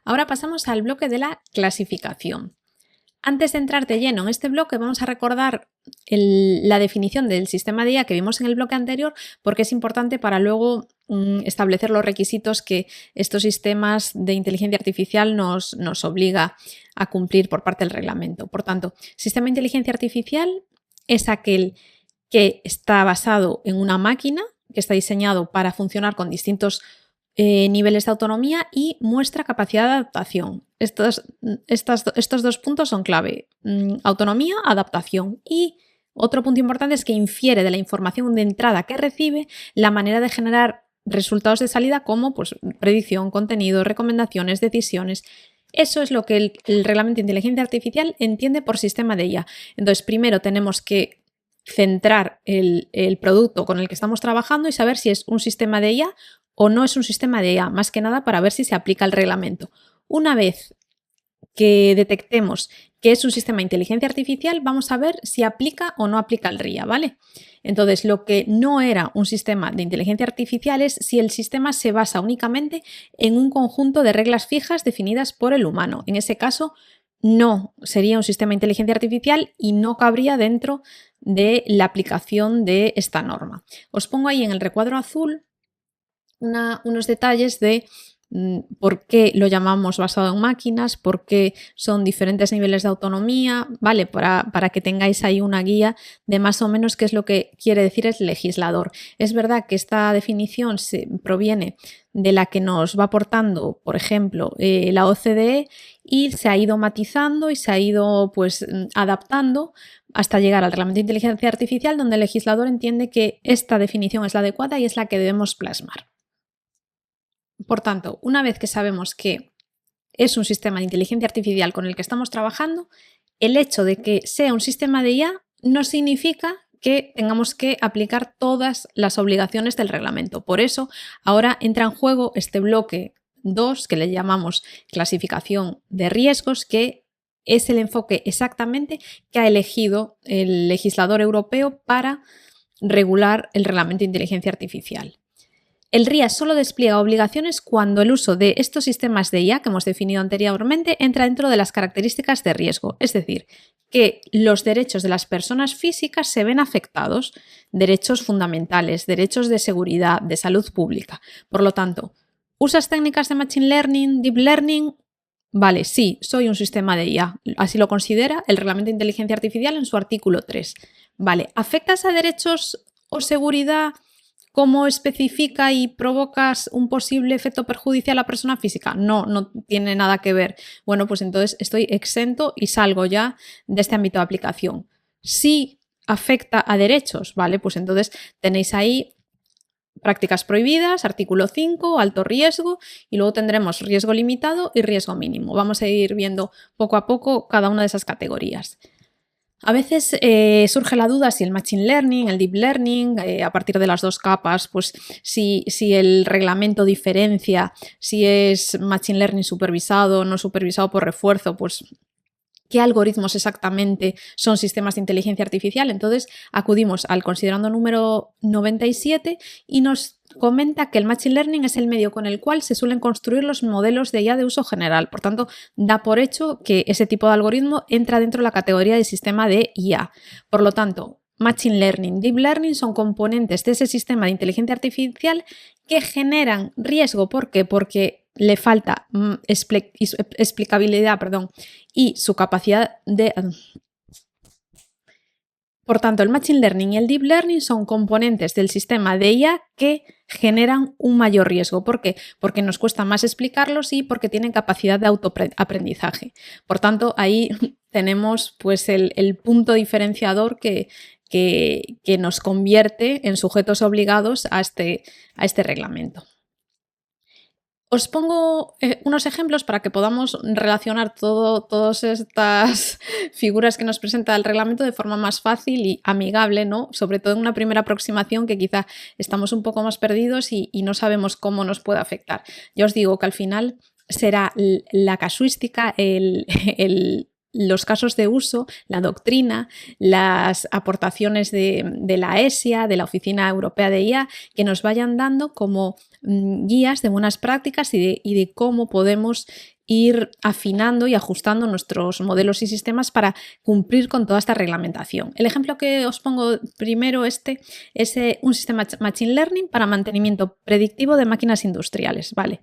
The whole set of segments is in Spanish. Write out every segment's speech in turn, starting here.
Ahora pasamos al bloque de la clasificación. Antes de entrar de lleno en este bloque, vamos a recordar la definición del sistema de IA que vimos en el bloque anterior, porque es importante para luego establecer los requisitos que estos sistemas de inteligencia artificial nos obliga a cumplir por parte del reglamento. Por tanto, sistema de inteligencia artificial es aquel que está basado en una máquina, que está diseñado para funcionar con distintos niveles de autonomía y muestra capacidad de adaptación. Estos dos puntos son clave. Autonomía, adaptación. Y otro punto importante es que infiere de la información de entrada que recibe la manera de generar resultados de salida como pues, predicción, contenido, recomendaciones, decisiones. Eso es lo que el reglamento de inteligencia artificial entiende por sistema de IA. Entonces, primero tenemos que centrar el producto con el que estamos trabajando y saber si es un sistema de IA o no es un sistema de IA, más que nada para ver si se aplica el reglamento. Una vez que detectemos que es un sistema de inteligencia artificial, vamos a ver si aplica o no aplica el RIA, ¿vale? Entonces, lo que no era un sistema de inteligencia artificial es si el sistema se basa únicamente en un conjunto de reglas fijas definidas por el humano. En ese caso, no sería un sistema de inteligencia artificial y no cabría dentro de la aplicación de esta norma. Os pongo ahí en el recuadro azul unos detalles de por qué lo llamamos basado en máquinas, por qué son diferentes niveles de autonomía, ¿vale? Para que tengáis ahí una guía de más o menos qué es lo que quiere decir el legislador. Es verdad que esta definición proviene de la que nos va aportando, por ejemplo, la OCDE y se ha ido matizando y se ha ido pues adaptando hasta llegar al reglamento de inteligencia artificial, donde el legislador entiende que esta definición es la adecuada y es la que debemos plasmar. Por tanto, una vez que sabemos que es un sistema de inteligencia artificial con el que estamos trabajando, el hecho de que sea un sistema de IA no significa que tengamos que aplicar todas las obligaciones del reglamento. Por eso, ahora entra en juego este bloque 2, que le llamamos clasificación de riesgos, que es el enfoque exactamente que ha elegido el legislador europeo para regular el reglamento de inteligencia artificial. El RIA solo despliega obligaciones cuando el uso de estos sistemas de IA que hemos definido anteriormente entra dentro de las características de riesgo, es decir, que los derechos de las personas físicas se ven afectados, derechos fundamentales, derechos de seguridad, de salud pública. Por lo tanto, ¿usas técnicas de Machine Learning, Deep Learning? Vale, sí, soy un sistema de IA. Así lo considera el Reglamento de Inteligencia Artificial en su artículo 3. Vale, ¿afectas a derechos o seguridad? ¿Cómo especifica y provocas un posible efecto perjudicial a la persona física? No, no tiene nada que ver. Bueno, pues entonces estoy exento y salgo ya de este ámbito de aplicación. Si afecta a derechos, ¿vale? Pues entonces tenéis ahí prácticas prohibidas, artículo 5, alto riesgo, y luego tendremos riesgo limitado y riesgo mínimo. Vamos a ir viendo poco a poco cada una de esas categorías. A veces surge la duda si el Machine Learning, el Deep Learning, a partir de las dos capas, pues si el reglamento diferencia si es Machine Learning supervisado o no supervisado por refuerzo, pues qué algoritmos exactamente son sistemas de inteligencia artificial. Entonces acudimos al considerando número 97 y nos comenta que el Machine Learning es el medio con el cual se suelen construir los modelos de IA de uso general. Por tanto, da por hecho que ese tipo de algoritmo entra dentro de la categoría de sistema de IA. Por lo tanto, Machine Learning, Deep Learning son componentes de ese sistema de inteligencia artificial que generan riesgo. ¿Por qué? Porque le falta explicabilidad, y su capacidad de... Por tanto, el Machine Learning y el Deep Learning son componentes del sistema de IA que generan un mayor riesgo. ¿Por qué? Porque nos cuesta más explicarlos y porque tienen capacidad de autoaprendizaje. Por tanto, ahí tenemos pues, el punto diferenciador que nos convierte en sujetos obligados a este reglamento. Os pongo unos ejemplos para que podamos relacionar todas estas figuras que nos presenta el reglamento de forma más fácil y amigable, ¿no? Sobre todo en una primera aproximación que quizá estamos un poco más perdidos y no sabemos cómo nos puede afectar. Ya os digo que al final será la casuística, los casos de uso, la doctrina, las aportaciones de la ESIA, de la Oficina Europea de IA, que nos vayan dando como guías de buenas prácticas y de cómo podemos ir afinando y ajustando nuestros modelos y sistemas para cumplir con toda esta reglamentación. El ejemplo que os pongo primero es un sistema Machine Learning para mantenimiento predictivo de máquinas industriales. Vale.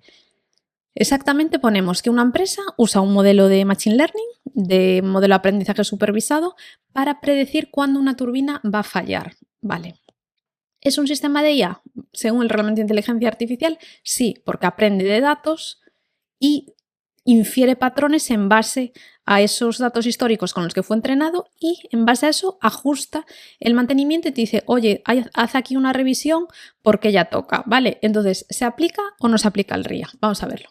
Exactamente ponemos que una empresa usa un modelo de Machine Learning, de modelo de aprendizaje supervisado, para predecir cuándo una turbina va a fallar. Vale. ¿Es un sistema de IA según el reglamento de inteligencia artificial? Sí, porque aprende de datos y infiere patrones en base a esos datos históricos con los que fue entrenado y en base a eso ajusta el mantenimiento y te dice, oye, haz aquí una revisión porque ya toca, ¿vale? Entonces, ¿se aplica o no se aplica el RIA? Vamos a verlo.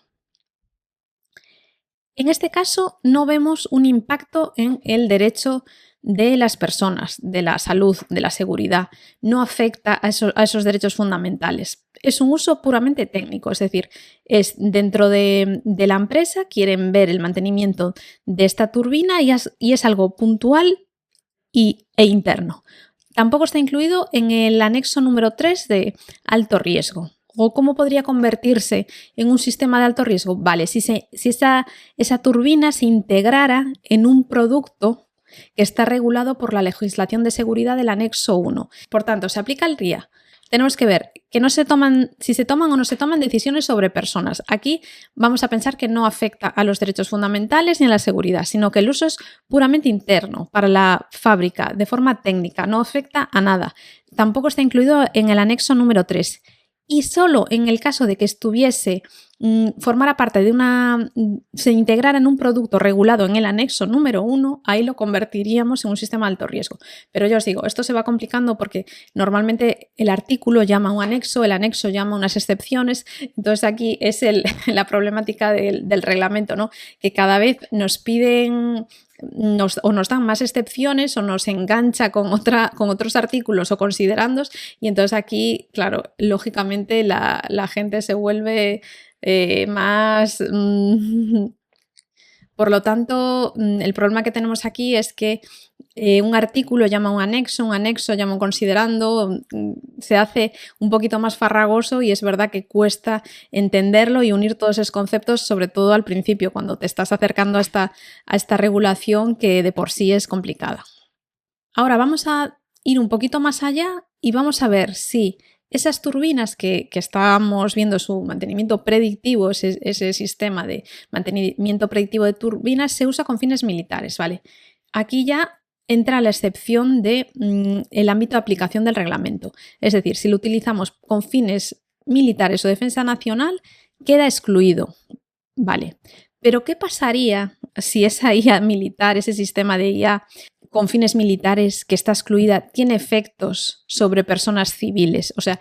En este caso no vemos un impacto en el derecho de las personas, de la salud, de la seguridad. No afecta a esos derechos fundamentales. Es un uso puramente técnico, es decir, es dentro de la empresa, quieren ver el mantenimiento de esta turbina y es algo puntual e interno. Tampoco está incluido en el anexo número 3 de alto riesgo. ¿O cómo podría convertirse en un sistema de alto riesgo? Vale, si esa turbina se integrara en un producto que está regulado por la legislación de seguridad del anexo 1. Por tanto, se aplica el RIA. Tenemos que ver que si se toman o no se toman decisiones sobre personas. Aquí vamos a pensar que no afecta a los derechos fundamentales ni a la seguridad, sino que el uso es puramente interno para la fábrica, de forma técnica, no afecta a nada. Tampoco está incluido en el anexo número 3. Y solo en el caso de que formara parte se integrara en un producto regulado en el anexo número 1, ahí lo convertiríamos en un sistema de alto riesgo. Pero ya os digo, esto se va complicando porque normalmente el artículo llama a un anexo, el anexo llama a unas excepciones, entonces aquí es la problemática del reglamento, ¿no? Que cada vez nos piden o nos dan más excepciones o nos engancha con otros artículos o considerandos y entonces aquí, claro, lógicamente la gente se vuelve más... Por lo tanto, el problema que tenemos aquí es que un artículo llama a un anexo llama a un considerando, se hace un poquito más farragoso y es verdad que cuesta entenderlo y unir todos esos conceptos, sobre todo al principio, cuando te estás acercando a esta regulación que de por sí es complicada. Ahora vamos a ir un poquito más allá y vamos a ver si esas turbinas que estábamos viendo su mantenimiento predictivo, ese sistema de mantenimiento predictivo de turbinas se usa con fines militares, ¿vale? Aquí ya entra la excepción del ámbito de aplicación del reglamento. Es decir, si lo utilizamos con fines militares o defensa nacional, queda excluido, ¿vale? Pero ¿qué pasaría si esa IA militar, ese sistema de IA con fines militares que está excluida, tiene efectos sobre personas civiles? O sea,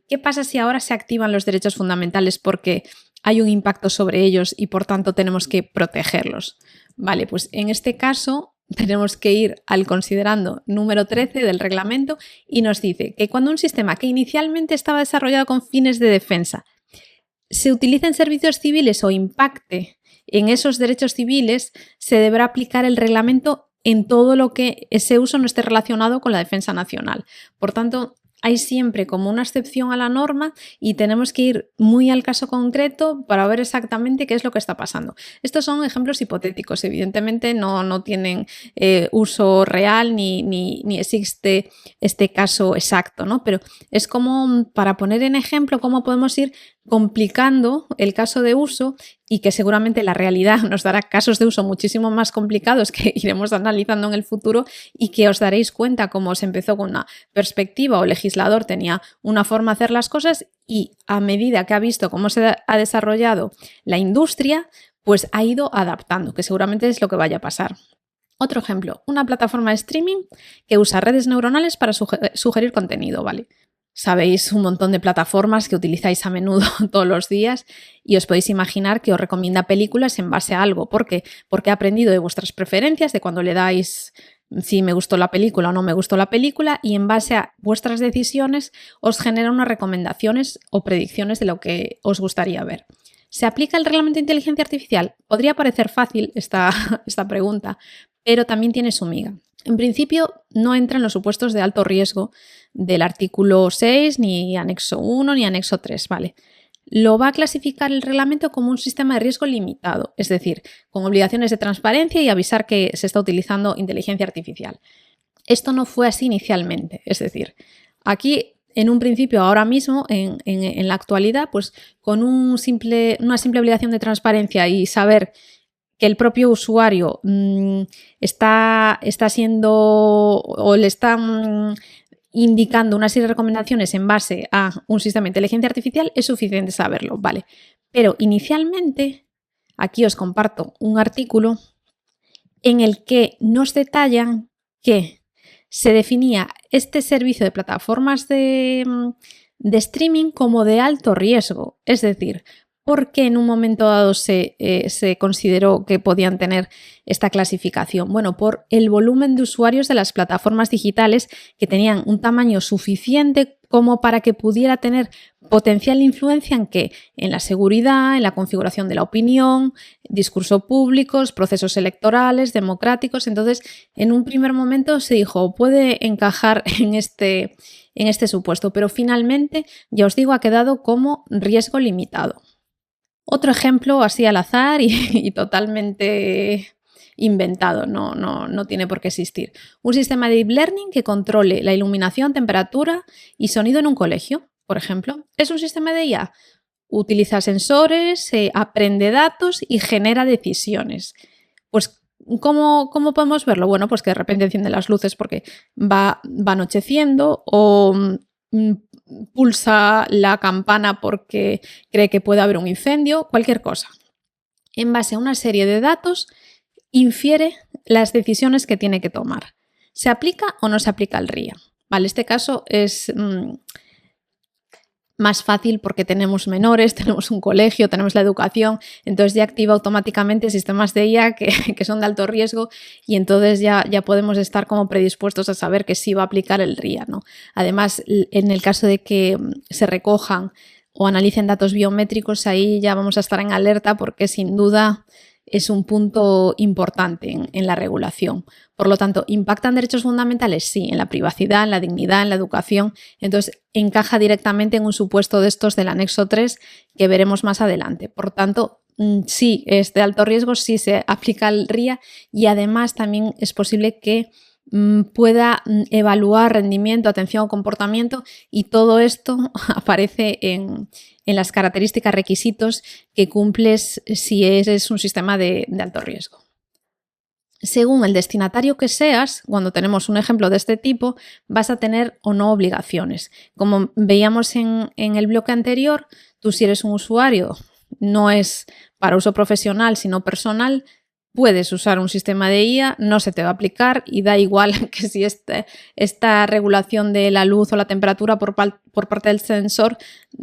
¿qué pasa si ahora se activan los derechos fundamentales porque hay un impacto sobre ellos y por tanto tenemos que protegerlos? Vale, pues en este caso tenemos que ir al considerando número 13 del reglamento y nos dice que cuando un sistema que inicialmente estaba desarrollado con fines de defensa se utiliza en servicios civiles o impacte en esos derechos civiles, se deberá aplicar el reglamento en todo lo que ese uso no esté relacionado con la defensa nacional. Por tanto, hay siempre como una excepción a la norma y tenemos que ir muy al caso concreto para ver exactamente qué es lo que está pasando. Estos son ejemplos hipotéticos, evidentemente no tienen uso real ni existe este caso exacto, ¿no? Pero es como para poner en ejemplo cómo podemos ir complicando el caso de uso y que seguramente la realidad nos dará casos de uso muchísimo más complicados que iremos analizando en el futuro y que os daréis cuenta cómo se empezó con una perspectiva o el legislador tenía una forma de hacer las cosas y a medida que ha visto cómo se ha desarrollado la industria, pues ha ido adaptando, que seguramente es lo que vaya a pasar. Otro ejemplo, una plataforma de streaming que usa redes neuronales para sugerir contenido, ¿vale? Sabéis un montón de plataformas que utilizáis a menudo todos los días y os podéis imaginar que os recomienda películas en base a algo. ¿Por qué? Porque ha aprendido de vuestras preferencias, de cuando le dais si me gustó la película o no me gustó la película y en base a vuestras decisiones os genera unas recomendaciones o predicciones de lo que os gustaría ver. ¿Se aplica el reglamento de inteligencia artificial? Podría parecer fácil esta pregunta, pero también tiene su miga. En principio, no entra en los supuestos de alto riesgo del artículo 6, ni anexo 1, ni anexo 3, ¿vale? lo va a clasificar el reglamento como un sistema de riesgo limitado, es decir, con obligaciones de transparencia y avisar que se está utilizando inteligencia artificial. Esto no fue así inicialmente, es decir, aquí en un principio, ahora mismo, en la actualidad, pues con una simple obligación de transparencia y saber que el propio usuario está siendo o le están indicando una serie de recomendaciones en base a un sistema de inteligencia artificial, es suficiente saberlo, ¿vale? Pero inicialmente, aquí os comparto un artículo en el que nos detallan que se definía este servicio de plataformas de streaming como de alto riesgo, es decir, porque en un momento dado se consideró que podían tener esta clasificación. Bueno, por el volumen de usuarios de las plataformas digitales que tenían un tamaño suficiente como para que pudiera tener potencial influencia en qué, en la seguridad, en la configuración de la opinión, discurso públicos, procesos electorales, democráticos. Entonces, en un primer momento se dijo, puede encajar en este supuesto, pero finalmente, ya os digo, ha quedado como riesgo limitado. Otro ejemplo así al azar y totalmente inventado, no tiene por qué existir. Un sistema de deep learning que controle la iluminación, temperatura y sonido en un colegio, por ejemplo. ¿Es un sistema de IA? Utiliza sensores, aprende datos y genera decisiones. Pues, ¿cómo podemos verlo? Bueno, pues que de repente enciende las luces porque va anocheciendo o pulsa la campana porque cree que puede haber un incendio, cualquier cosa. En base a una serie de datos, infiere las decisiones que tiene que tomar. ¿Se aplica o no se aplica el RIA? Vale, este caso es más fácil porque tenemos menores, tenemos un colegio, tenemos la educación, entonces ya activa automáticamente sistemas de IA que son de alto riesgo y entonces ya podemos estar como predispuestos a saber que sí va a aplicar el RIA, ¿no? Además, en el caso de que se recojan o analicen datos biométricos, ahí ya vamos a estar en alerta porque sin duda es un punto importante en la regulación. Por lo tanto, ¿impactan derechos fundamentales? Sí, en la privacidad, en la dignidad, en la educación. Entonces, encaja directamente en un supuesto de estos del anexo 3 que veremos más adelante. Por tanto, sí es de alto riesgo, sí se aplica el RIA y además también es posible que pueda evaluar rendimiento, atención o comportamiento y todo esto aparece en las características, requisitos que cumples si eres un sistema de alto riesgo. Según el destinatario que seas, cuando tenemos un ejemplo de este tipo, vas a tener o no obligaciones. Como veíamos en el bloque anterior, tú si eres un usuario, no es para uso profesional, sino personal, puedes usar un sistema de IA, no se te va a aplicar y da igual que si esta regulación de la luz o la temperatura por parte del sensor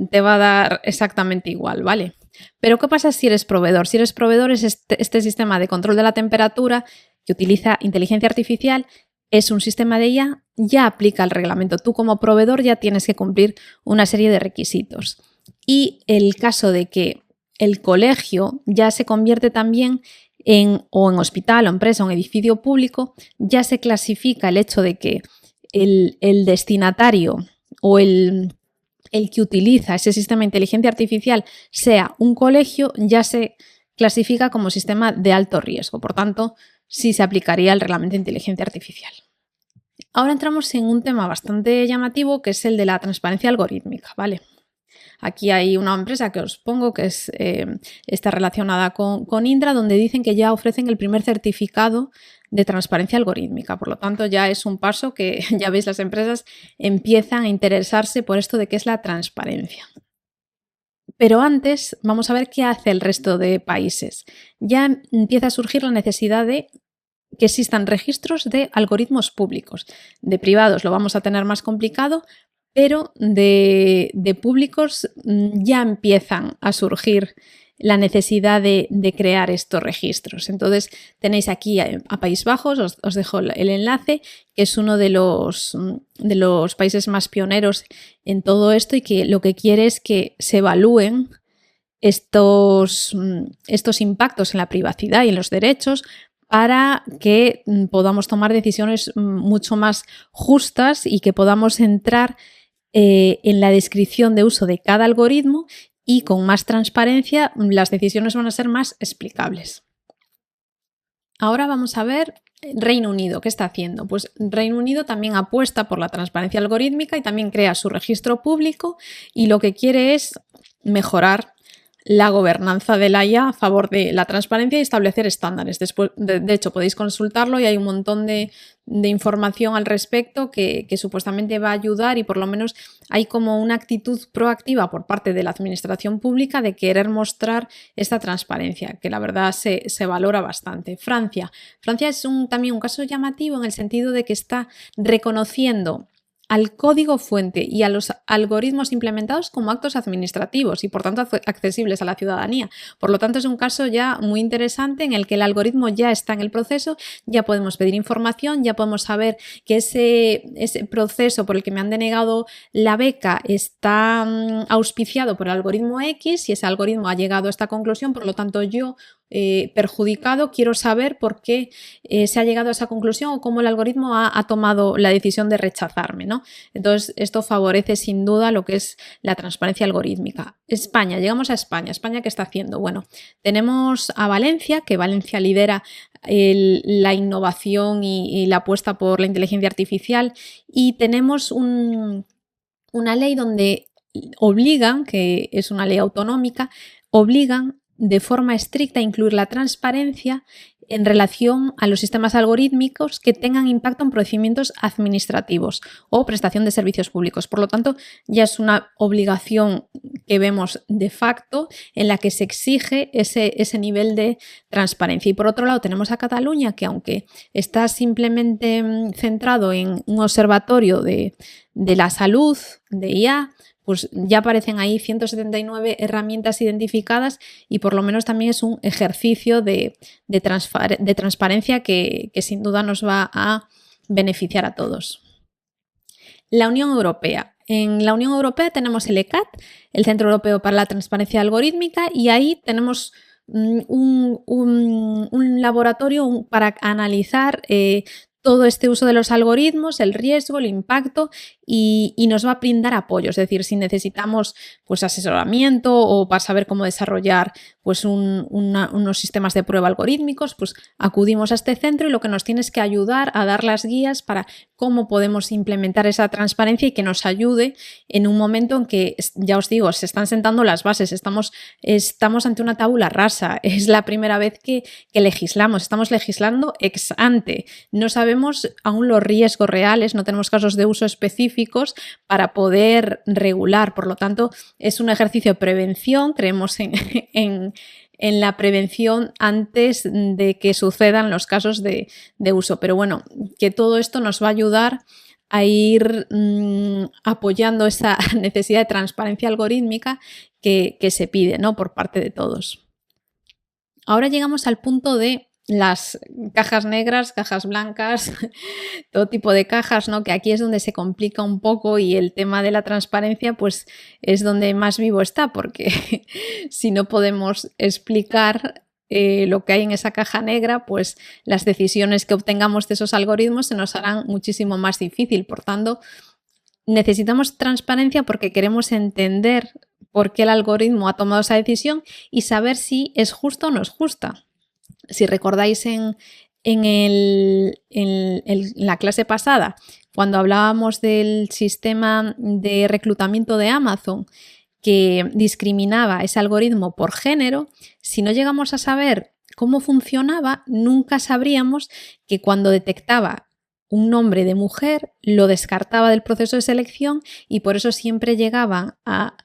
te va a dar exactamente igual, ¿vale? Pero ¿qué pasa si eres proveedor? Si eres proveedor, es este sistema de control de la temperatura que utiliza inteligencia artificial, es un sistema de IA, ya aplica el reglamento. Tú como proveedor ya tienes que cumplir una serie de requisitos. Y el caso de que el colegio ya se convierte también en hospital o empresa o en edificio público, ya se clasifica el hecho de que el destinatario o el que utiliza ese sistema de inteligencia artificial sea un colegio, ya se clasifica como sistema de alto riesgo. Por tanto, sí se aplicaría el reglamento de inteligencia artificial. Ahora entramos en un tema bastante llamativo que es el de la transparencia algorítmica, ¿vale? Aquí hay una empresa que os pongo que está relacionada con Indra, donde dicen que ya ofrecen el primer certificado de transparencia algorítmica. Por lo tanto, ya es un paso que, ya veis, las empresas empiezan a interesarse por esto de qué es la transparencia. Pero antes vamos a ver qué hace el resto de países. Ya empieza a surgir la necesidad de que existan registros de algoritmos públicos. De privados lo vamos a tener más complicado, pero de públicos ya empiezan a surgir la necesidad de crear estos registros. Entonces tenéis aquí a Países Bajos, os dejo el enlace, que es uno de los países más pioneros en todo esto y que lo que quiere es que se evalúen estos impactos en la privacidad y en los derechos para que podamos tomar decisiones mucho más justas y que podamos entrar en la descripción de uso de cada algoritmo y con más transparencia las decisiones van a ser más explicables. Ahora vamos a ver Reino Unido, ¿qué está haciendo? Pues Reino Unido también apuesta por la transparencia algorítmica y también crea su registro público y lo que quiere es mejorar la gobernanza de la IA a favor de la transparencia y establecer estándares. Después, de hecho, podéis consultarlo y hay un montón de información al respecto que supuestamente va a ayudar y por lo menos hay como una actitud proactiva por parte de la administración pública de querer mostrar esta transparencia, que la verdad se valora bastante. Francia es también un caso llamativo en el sentido de que está reconociendo al código fuente y a los algoritmos implementados como actos administrativos y por tanto accesibles a la ciudadanía. Por lo tanto, es un caso ya muy interesante en el que el algoritmo ya está en el proceso, ya podemos pedir información, ya podemos saber que ese proceso por el que me han denegado la beca está auspiciado por el algoritmo X y ese algoritmo ha llegado a esta conclusión, por lo tanto yo perjudicado, quiero saber por qué se ha llegado a esa conclusión o cómo el algoritmo ha tomado la decisión de rechazarme, ¿no? Entonces, esto favorece sin duda lo que es la transparencia algorítmica. España, llegamos a España. ¿España qué está haciendo? Bueno, tenemos a Valencia, que Valencia lidera la innovación y la apuesta por la inteligencia artificial y tenemos una ley donde obligan, que es una ley autonómica, obligan de forma estricta a incluir la transparencia en relación a los sistemas algorítmicos que tengan impacto en procedimientos administrativos o prestación de servicios públicos. Por lo tanto, ya es una obligación que vemos de facto en la que se exige ese nivel de transparencia. Y por otro lado, tenemos a Cataluña, que aunque está simplemente centrado en un observatorio de la salud, de IA, pues ya aparecen ahí 179 herramientas identificadas y por lo menos también es un ejercicio de transparencia que sin duda nos va a beneficiar a todos. La Unión Europea. En la Unión Europea tenemos el ECAT, el Centro Europeo para la Transparencia Algorítmica, y ahí tenemos un laboratorio para analizar todo este uso de los algoritmos, el riesgo, el impacto y nos va a brindar apoyo. Es decir, si necesitamos pues, asesoramiento o para saber cómo desarrollar pues, unos sistemas de prueba algorítmicos, pues acudimos a este centro y lo que nos tiene es que ayudar a dar las guías para cómo podemos implementar esa transparencia y que nos ayude en un momento en que, ya os digo, se están sentando las bases, estamos ante una tabula rasa, es la primera vez que legislamos, estamos legislando ex ante, no sabemos aún los riesgos reales, no tenemos casos de uso específicos para poder regular, por lo tanto es un ejercicio de prevención, creemos en la prevención antes de que sucedan los casos de uso, pero bueno, que todo esto nos va a ayudar a ir apoyando esa necesidad de transparencia algorítmica que se pide, ¿no? Por parte de todos. Ahora llegamos al punto de las cajas negras, cajas blancas, todo tipo de cajas, ¿no? Que aquí es donde se complica un poco y el tema de la transparencia pues es donde más vivo está, porque si no podemos explicar lo que hay en esa caja negra, pues las decisiones que obtengamos de esos algoritmos se nos harán muchísimo más difícil. Por tanto, necesitamos transparencia porque queremos entender por qué el algoritmo ha tomado esa decisión y saber si es justa o no es justa. Si recordáis en la clase pasada, cuando hablábamos del sistema de reclutamiento de Amazon que discriminaba ese algoritmo por género, si no llegamos a saber cómo funcionaba, nunca sabríamos que cuando detectaba un nombre de mujer, lo descartaba del proceso de selección y por eso siempre llegaban a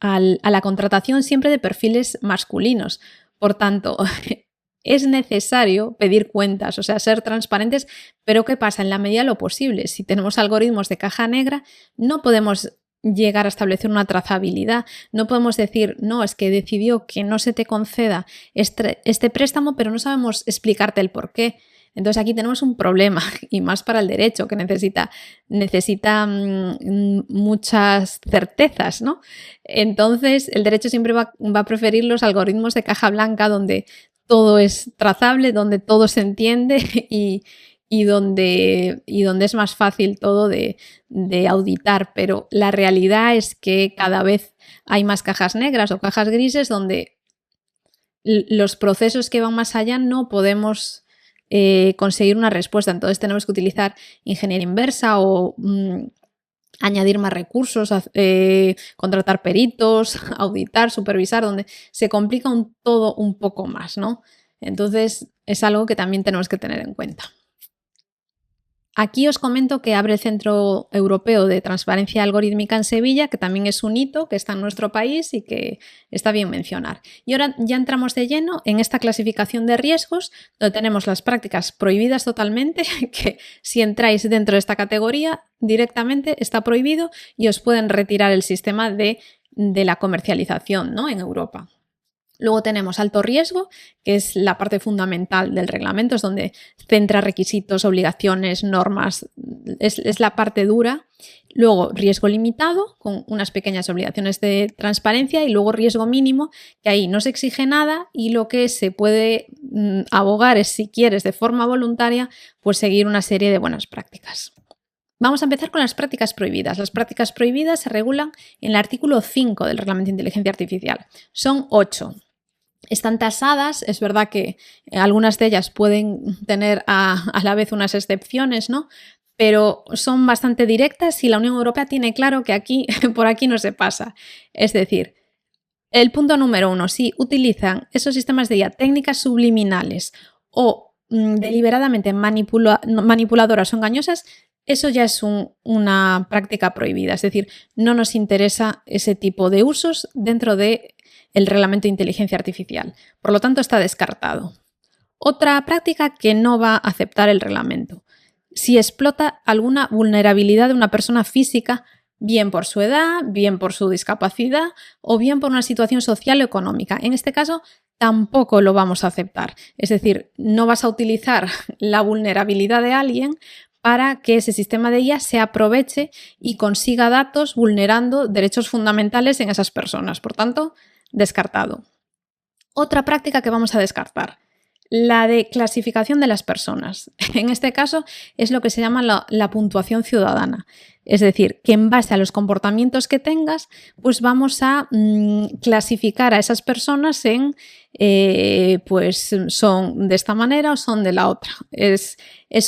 la contratación siempre de perfiles masculinos. Por tanto, es necesario pedir cuentas, o sea, ser transparentes, pero ¿qué pasa? En la medida de lo posible, si tenemos algoritmos de caja negra, no podemos llegar a establecer una trazabilidad, no podemos decir, no, es que decidió que no se te conceda este préstamo, pero no sabemos explicarte el por qué. Entonces aquí tenemos un problema y más para el derecho que necesita muchas certezas, ¿no? Entonces el derecho siempre va a preferir los algoritmos de caja blanca donde todo es trazable, donde todo se entiende y donde es más fácil todo de auditar, pero la realidad es que cada vez hay más cajas negras o cajas grises donde los procesos que van más allá no podemos conseguir una respuesta. Entonces tenemos que utilizar ingeniería inversa o añadir más recursos, contratar peritos, auditar, supervisar, donde se complica todo un poco más, ¿no? Entonces es algo que también tenemos que tener en cuenta. Aquí os comento que abre el Centro Europeo de Transparencia Algorítmica en Sevilla, que también es un hito que está en nuestro país y que está bien mencionar. Y ahora ya entramos de lleno en esta clasificación de riesgos, donde tenemos las prácticas prohibidas totalmente, que si entráis dentro de esta categoría directamente está prohibido y os pueden retirar el sistema de la comercialización, ¿no?, en Europa. Luego tenemos alto riesgo, que es la parte fundamental del reglamento, es donde centra requisitos, obligaciones, normas, es la parte dura. Luego riesgo limitado, con unas pequeñas obligaciones de transparencia, y luego riesgo mínimo, que ahí no se exige nada y lo que se puede abogar es, si quieres, de forma voluntaria, pues seguir una serie de buenas prácticas. Vamos a empezar con las prácticas prohibidas. Las prácticas prohibidas se regulan en el artículo 5 del Reglamento de Inteligencia Artificial. Son 8. Están tasadas, es verdad que algunas de ellas pueden tener a la vez unas excepciones, ¿no?, pero son bastante directas y la Unión Europea tiene claro que por aquí no se pasa. Es decir, el punto número 1, si utilizan esos sistemas de IA técnicas subliminales o deliberadamente manipuladoras o engañosas, eso ya es una práctica prohibida. Es decir, no nos interesa ese tipo de usos dentro del Reglamento de Inteligencia Artificial. Por lo tanto, está descartado. Otra práctica que no va a aceptar el reglamento: si explota alguna vulnerabilidad de una persona física, bien por su edad, bien por su discapacidad o bien por una situación social o económica. En este caso, tampoco lo vamos a aceptar. Es decir, no vas a utilizar la vulnerabilidad de alguien para que ese sistema de IA se aproveche y consiga datos vulnerando derechos fundamentales en esas personas. Por tanto, descartado. Otra práctica que vamos a descartar: la de clasificación de las personas. En este caso es lo que se llama la puntuación ciudadana. Es decir, que en base a los comportamientos que tengas, pues vamos a clasificar a esas personas en pues son de esta manera o son de la otra. Es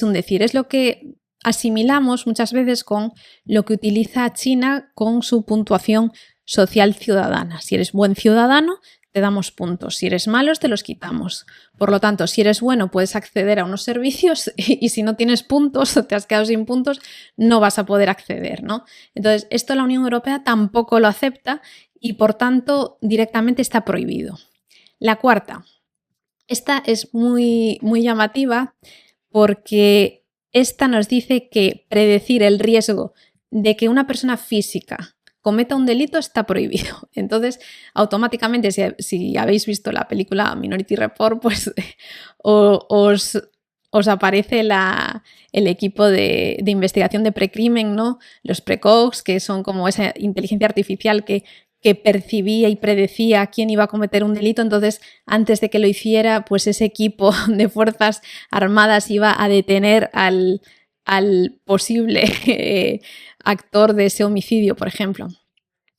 un decir, es lo que asimilamos muchas veces con lo que utiliza China con su puntuación social ciudadana. Si eres buen ciudadano, te damos puntos. Si eres malo, te los quitamos. Por lo tanto, si eres bueno, puedes acceder a unos servicios y si no tienes puntos o te has quedado sin puntos, no vas a poder acceder, ¿no? Entonces, esto la Unión Europea tampoco lo acepta y, por tanto, directamente está prohibido. La cuarta. Esta es muy, muy llamativa porque esta nos dice que predecir el riesgo de que una persona física cometa un delito está prohibido. Entonces, automáticamente, si habéis visto la película Minority Report, pues os aparece el equipo de investigación de precrimen, ¿no? Los precogs, que son como esa inteligencia artificial que percibía y predecía quién iba a cometer un delito. Entonces, antes de que lo hiciera, pues ese equipo de fuerzas armadas iba a detener al posible actor de ese homicidio, por ejemplo.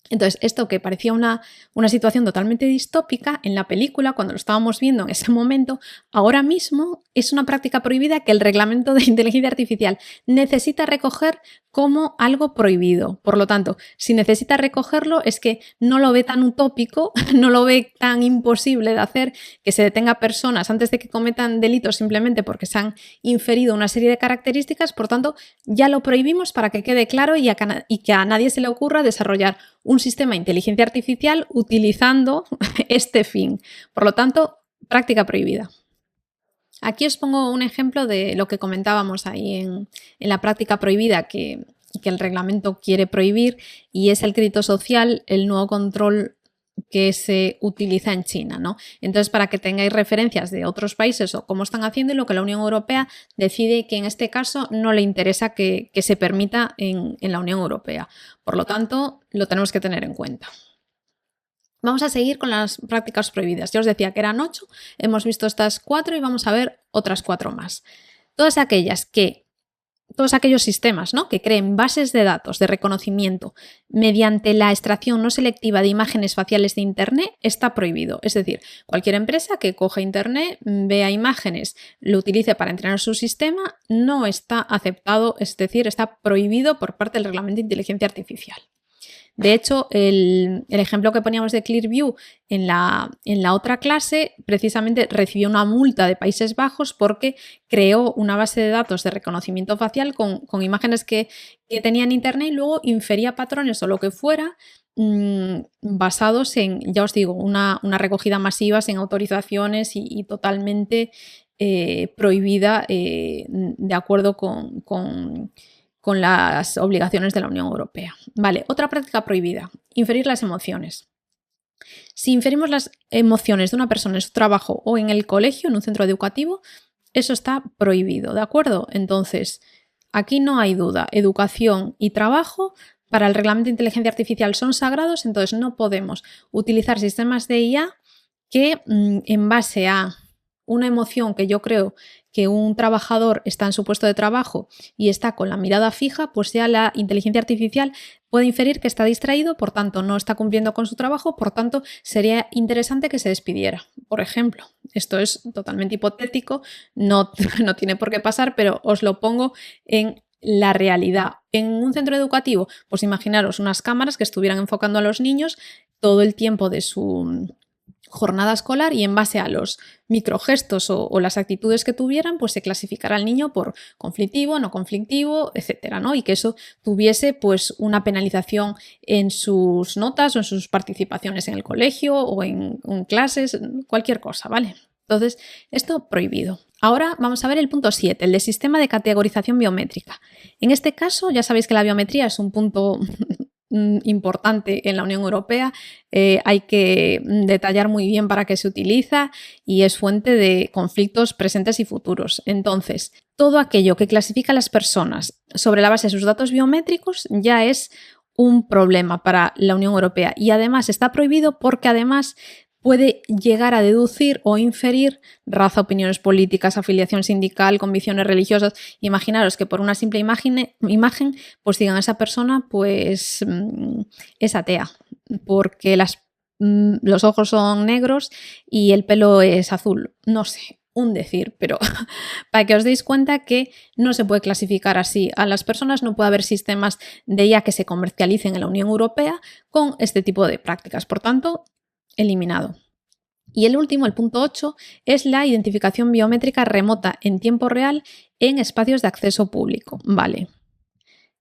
Entonces, esto que parecía una situación totalmente distópica en la película, cuando lo estábamos viendo en ese momento, ahora mismo es una práctica prohibida que el Reglamento de Inteligencia Artificial necesita recoger como algo prohibido. Por lo tanto, si necesita recogerlo es que no lo ve tan utópico, no lo ve tan imposible de hacer, que se detenga personas antes de que cometan delitos simplemente porque se han inferido una serie de características. Por tanto, ya lo prohibimos para que quede claro y que a nadie se le ocurra desarrollar un sistema de inteligencia artificial utilizando este fin. Por lo tanto, práctica prohibida. Aquí os pongo un ejemplo de lo que comentábamos ahí en la práctica prohibida que el reglamento quiere prohibir, y es el crédito social, el nuevo control que se utiliza en China, ¿no? Entonces, para que tengáis referencias de otros países o cómo están haciendo, y lo que la Unión Europea decide que en este caso no le interesa que se permita en la Unión Europea. Por lo tanto, lo tenemos que tener en cuenta. Vamos a seguir con las prácticas prohibidas. Ya os decía que eran 8, hemos visto estas 4 y vamos a ver otras 4 más. todos aquellos sistemas, ¿no?, que creen bases de datos de reconocimiento mediante la extracción no selectiva de imágenes faciales de Internet está prohibido. Es decir, cualquier empresa que coja Internet, vea imágenes, lo utilice para entrenar su sistema, no está aceptado, es decir, está prohibido por parte del Reglamento de Inteligencia Artificial. De hecho, el ejemplo que poníamos de Clearview en la otra clase precisamente recibió una multa de Países Bajos porque creó una base de datos de reconocimiento facial con imágenes que tenía en Internet y luego infería patrones o lo que fuera basados en, ya os digo, una recogida masiva sin autorizaciones y totalmente prohibida de acuerdo con las obligaciones de la Unión Europea. Vale, otra práctica prohibida, inferir las emociones. Si inferimos las emociones de una persona en su trabajo o en el colegio, en un centro educativo, eso está prohibido, ¿de acuerdo? Entonces, aquí no hay duda, educación y trabajo para el Reglamento de Inteligencia Artificial son sagrados, entonces no podemos utilizar sistemas de IA que en base a una emoción que yo creo que un trabajador está en su puesto de trabajo y está con la mirada fija, pues ya la inteligencia artificial puede inferir que está distraído, por tanto no está cumpliendo con su trabajo, por tanto sería interesante que se despidiera, por ejemplo. Esto es totalmente hipotético, no tiene por qué pasar, pero os lo pongo en la realidad. En un centro educativo, pues imaginaros unas cámaras que estuvieran enfocando a los niños todo el tiempo de su jornada escolar y en base a los microgestos o las actitudes que tuvieran, pues se clasificará al niño por conflictivo, no conflictivo, etcétera, ¿no? Y que eso tuviese pues una penalización en sus notas o en sus participaciones en el colegio o en clases, cualquier cosa, ¿vale? Entonces, esto prohibido. Ahora vamos a ver el punto 7, el de sistema de categorización biométrica. En este caso, ya sabéis que la biometría es un punto importante en la Unión Europea, hay que detallar muy bien para qué se utiliza y es fuente de conflictos presentes y futuros. Entonces, todo aquello que clasifica a las personas sobre la base de sus datos biométricos ya es un problema para la Unión Europea y además está prohibido porque además puede llegar a deducir o inferir raza, opiniones políticas, afiliación sindical, convicciones religiosas. Imaginaros que por una simple imagen pues digan a esa persona pues es atea, porque los ojos son negros y el pelo es azul. No sé, un decir, pero para que os deis cuenta que no se puede clasificar así a las personas, no puede haber sistemas de IA que se comercialicen en la Unión Europea con este tipo de prácticas. Por tanto, eliminado. Y el último, el punto 8, es la identificación biométrica remota en tiempo real en espacios de acceso público. Vale.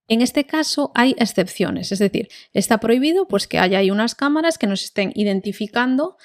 En este caso hay excepciones, es decir, está prohibido pues, que haya ahí unas cámaras que nos estén identificando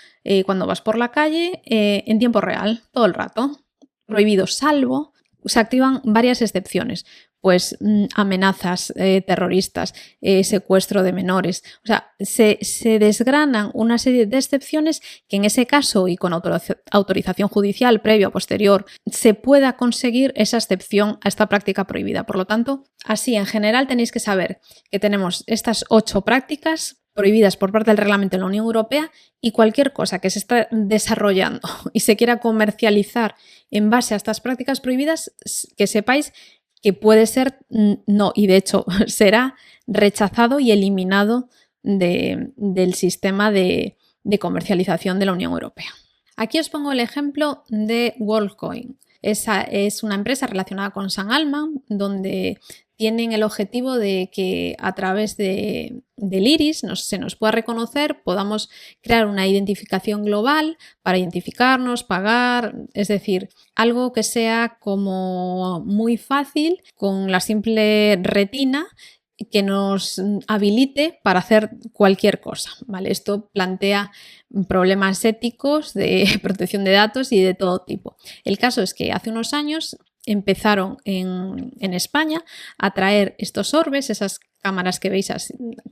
cuando vas por la calle en tiempo real, todo el rato. Prohibido, salvo se activan varias excepciones. Pues amenazas terroristas, secuestro de menores. O sea, se desgranan una serie de excepciones que en ese caso y con autorización judicial previa o posterior se pueda conseguir esa excepción a esta práctica prohibida. Por lo tanto, así en general tenéis que saber que tenemos estas 8 prácticas prohibidas por parte del reglamento de la Unión Europea y cualquier cosa que se está desarrollando y se quiera comercializar en base a estas prácticas prohibidas, que sepáis que puede ser, no, y de hecho será rechazado y eliminado del sistema de comercialización de la Unión Europea. Aquí os pongo el ejemplo de WorldCoin. Esa es una empresa relacionada con San Alman, donde tienen el objetivo de que a través del iris se nos pueda reconocer, podamos crear una identificación global para identificarnos, pagar, es decir, algo que sea como muy fácil con la simple retina que nos habilite para hacer cualquier cosa, ¿vale? Esto plantea problemas éticos de protección de datos y de todo tipo. El caso es que hace unos años empezaron en España a traer estos orbes, esas cámaras que veis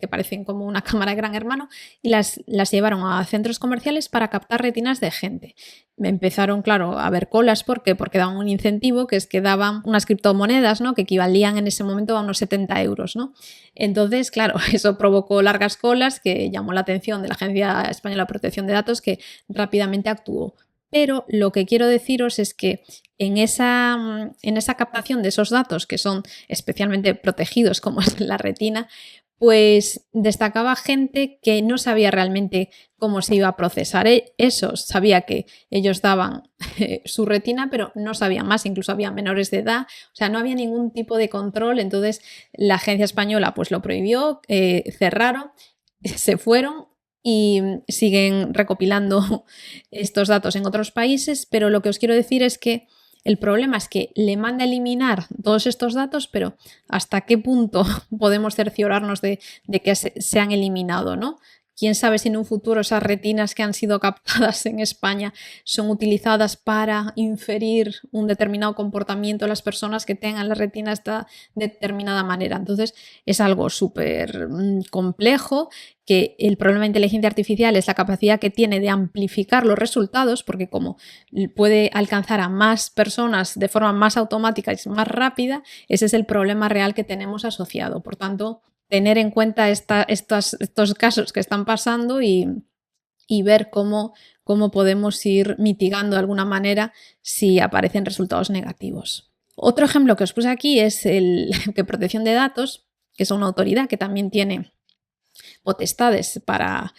que parecen como una cámara de Gran Hermano, y las llevaron a centros comerciales para captar retinas de gente. Empezaron, claro, a ver colas. ¿Por qué? Porque daban un incentivo, que es que daban unas criptomonedas, ¿no?, que equivalían en ese momento a unos 70 euros, ¿no? Entonces, claro, eso provocó largas colas que llamó la atención de la Agencia Española de Protección de Datos, que rápidamente actuó. pero lo que quiero deciros es que en esa captación de esos datos que son especialmente protegidos, como es la retina, pues destacaba gente que no sabía realmente cómo se iba a procesar eso. Sabía que ellos daban su retina, pero no sabían más, incluso había menores de edad, o sea, no había ningún tipo de control. Entonces la agencia española pues lo prohibió, cerraron, se fueron y siguen recopilando estos datos en otros países, pero lo que os quiero decir es que el problema es que le manda a eliminar todos estos datos, pero ¿hasta qué punto podemos cerciorarnos de que se han eliminado, ¿no? Quién sabe si en un futuro esas retinas que han sido captadas en España son utilizadas para inferir un determinado comportamiento de las personas que tengan la retina de determinada manera. Entonces es algo súper complejo, que el problema de inteligencia artificial es la capacidad que tiene de amplificar los resultados, porque como puede alcanzar a más personas de forma más automática y más rápida, ese es el problema real que tenemos asociado. Por tanto, tener en cuenta estos casos que están pasando y ver cómo podemos ir mitigando de alguna manera si aparecen resultados negativos. Otro ejemplo que os puse aquí es que Protección de Datos, que es una autoridad que también tiene potestades para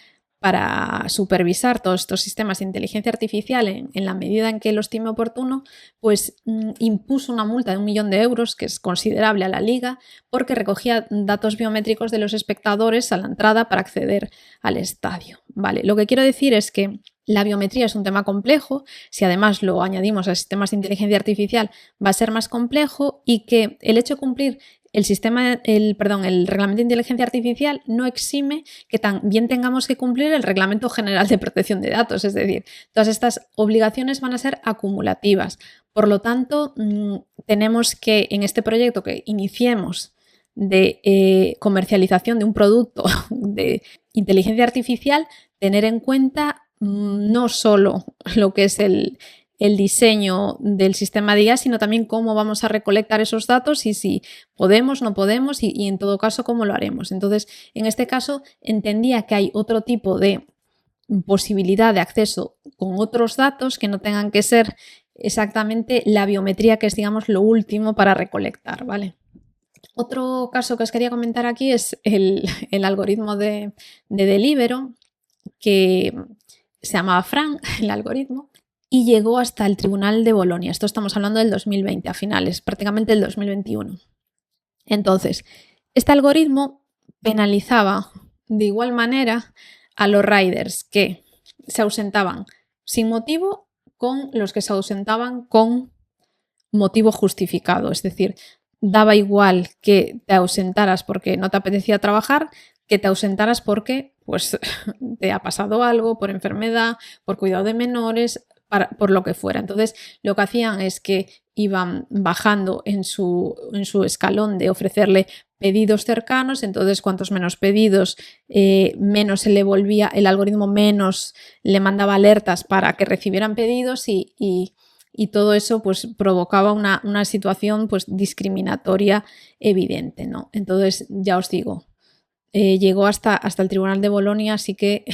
supervisar todos estos sistemas de inteligencia artificial en la medida en que lo estime oportuno, pues impuso una multa de 1 millón de euros, que es considerable a la Liga, porque recogía datos biométricos de los espectadores a la entrada para acceder al estadio. Vale, lo que quiero decir es que la biometría es un tema complejo, si además lo añadimos a sistemas de inteligencia artificial va a ser más complejo, y que el hecho de cumplir el reglamento de inteligencia artificial no exime que también tengamos que cumplir el reglamento general de protección de datos. Es decir, todas estas obligaciones van a ser acumulativas. Por lo tanto, tenemos que, en este proyecto que iniciemos de comercialización de un producto de inteligencia artificial, tener en cuenta no solo lo que es el diseño del sistema de IA, sino también cómo vamos a recolectar esos datos y si podemos, no podemos y en todo caso cómo lo haremos. Entonces, en este caso entendía que hay otro tipo de posibilidad de acceso con otros datos que no tengan que ser exactamente la biometría, que es, digamos, lo último para recolectar, ¿vale? Otro caso que os quería comentar aquí es el algoritmo de Deliveroo, que se llamaba Fran, el algoritmo, y llegó hasta el Tribunal de Bolonia. Esto estamos hablando del 2020, a finales, prácticamente el 2021. Entonces, este algoritmo penalizaba de igual manera a los riders que se ausentaban sin motivo con los que se ausentaban con motivo justificado. Es decir, daba igual que te ausentaras porque no te apetecía trabajar, que te ausentaras porque pues, te ha pasado algo, por enfermedad, por cuidado de menores, por lo que fuera. Entonces, lo que hacían es que iban bajando en su escalón de ofrecerle pedidos cercanos. Entonces, cuantos menos pedidos, menos se le volvía, el algoritmo menos le mandaba alertas para que recibieran pedidos y todo eso pues provocaba una situación pues discriminatoria evidente, ¿no? Entonces, ya os digo, llegó hasta el Tribunal de Bolonia, así que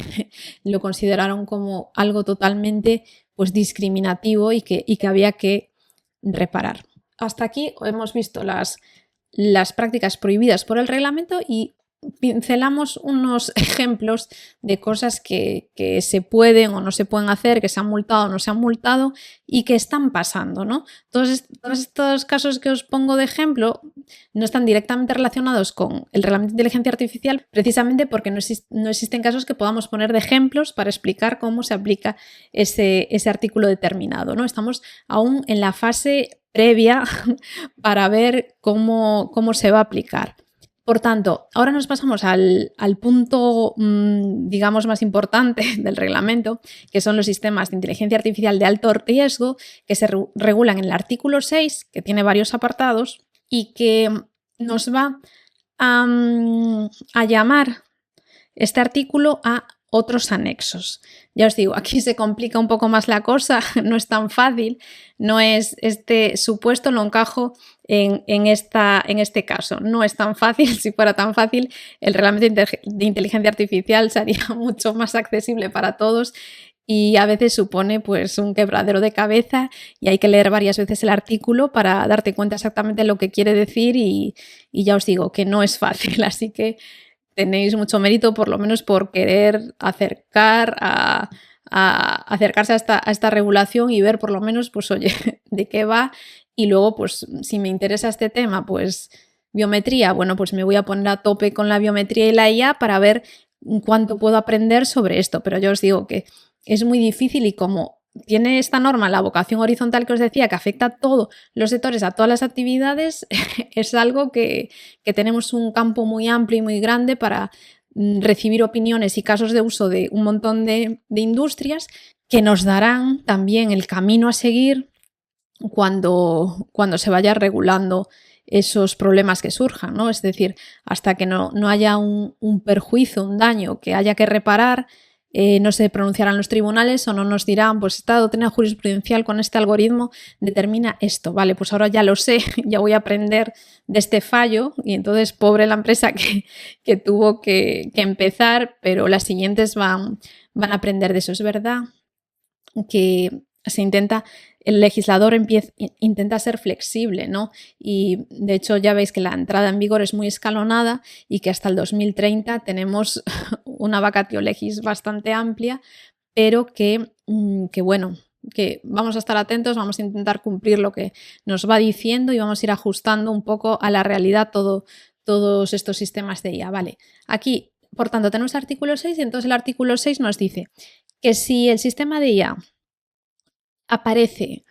lo consideraron como algo totalmente pues discriminativo y que había que reparar. Hasta aquí hemos visto las prácticas prohibidas por el reglamento y pincelamos unos ejemplos de cosas que se pueden o no se pueden hacer, que se han multado o no se han multado y que están pasando, ¿no? Todos estos casos que os pongo de ejemplo no están directamente relacionados con el reglamento de inteligencia artificial, precisamente porque no existen casos que podamos poner de ejemplos para explicar cómo se aplica ese artículo determinado, ¿no? Estamos aún en la fase previa para ver cómo se va a aplicar. Por tanto, ahora nos pasamos al punto, digamos, más importante del reglamento, que son los sistemas de inteligencia artificial de alto riesgo, que se regulan en el artículo 6, que tiene varios apartados y que nos va a llamar este artículo a otros anexos. Ya os digo, aquí se complica un poco más la cosa, no es tan fácil, no es este supuesto, lo encajo en este caso. No es tan fácil, si fuera tan fácil, el reglamento de inteligencia artificial sería mucho más accesible para todos y a veces supone pues un quebradero de cabeza y hay que leer varias veces el artículo para darte cuenta exactamente lo que quiere decir y ya os digo que no es fácil, así que tenéis mucho mérito por lo menos por querer acercarse a esta regulación y ver por lo menos, pues oye, de qué va. Y luego, pues si me interesa este tema, pues biometría, bueno, pues me voy a poner a tope con la biometría y la IA para ver cuánto puedo aprender sobre esto. Pero yo os digo que es muy difícil y como tiene esta norma la vocación horizontal que os decía, que afecta a todos los sectores, a todas las actividades, es algo que tenemos un campo muy amplio y muy grande para recibir opiniones y casos de uso de un montón de industrias que nos darán también el camino a seguir cuando se vaya regulando esos problemas que surjan, ¿no? Es decir, hasta que no haya un perjuicio, un daño que haya que reparar, no se pronunciarán los tribunales o no nos dirán, pues esta doctrina jurisprudencial con este algoritmo determina esto, vale, pues ahora ya lo sé, ya voy a aprender de este fallo y entonces pobre la empresa que tuvo que empezar, pero las siguientes van a aprender de eso. Es verdad que el legislador intenta ser flexible, ¿no? Y de hecho ya veis que la entrada en vigor es muy escalonada y que hasta el 2030 tenemos una vacatio legis bastante amplia, pero que bueno, que vamos a estar atentos, vamos a intentar cumplir lo que nos va diciendo y vamos a ir ajustando un poco a la realidad todos estos sistemas de IA. Vale, aquí, por tanto, tenemos el artículo 6 y entonces el artículo 6 nos dice que si el sistema de IA aparece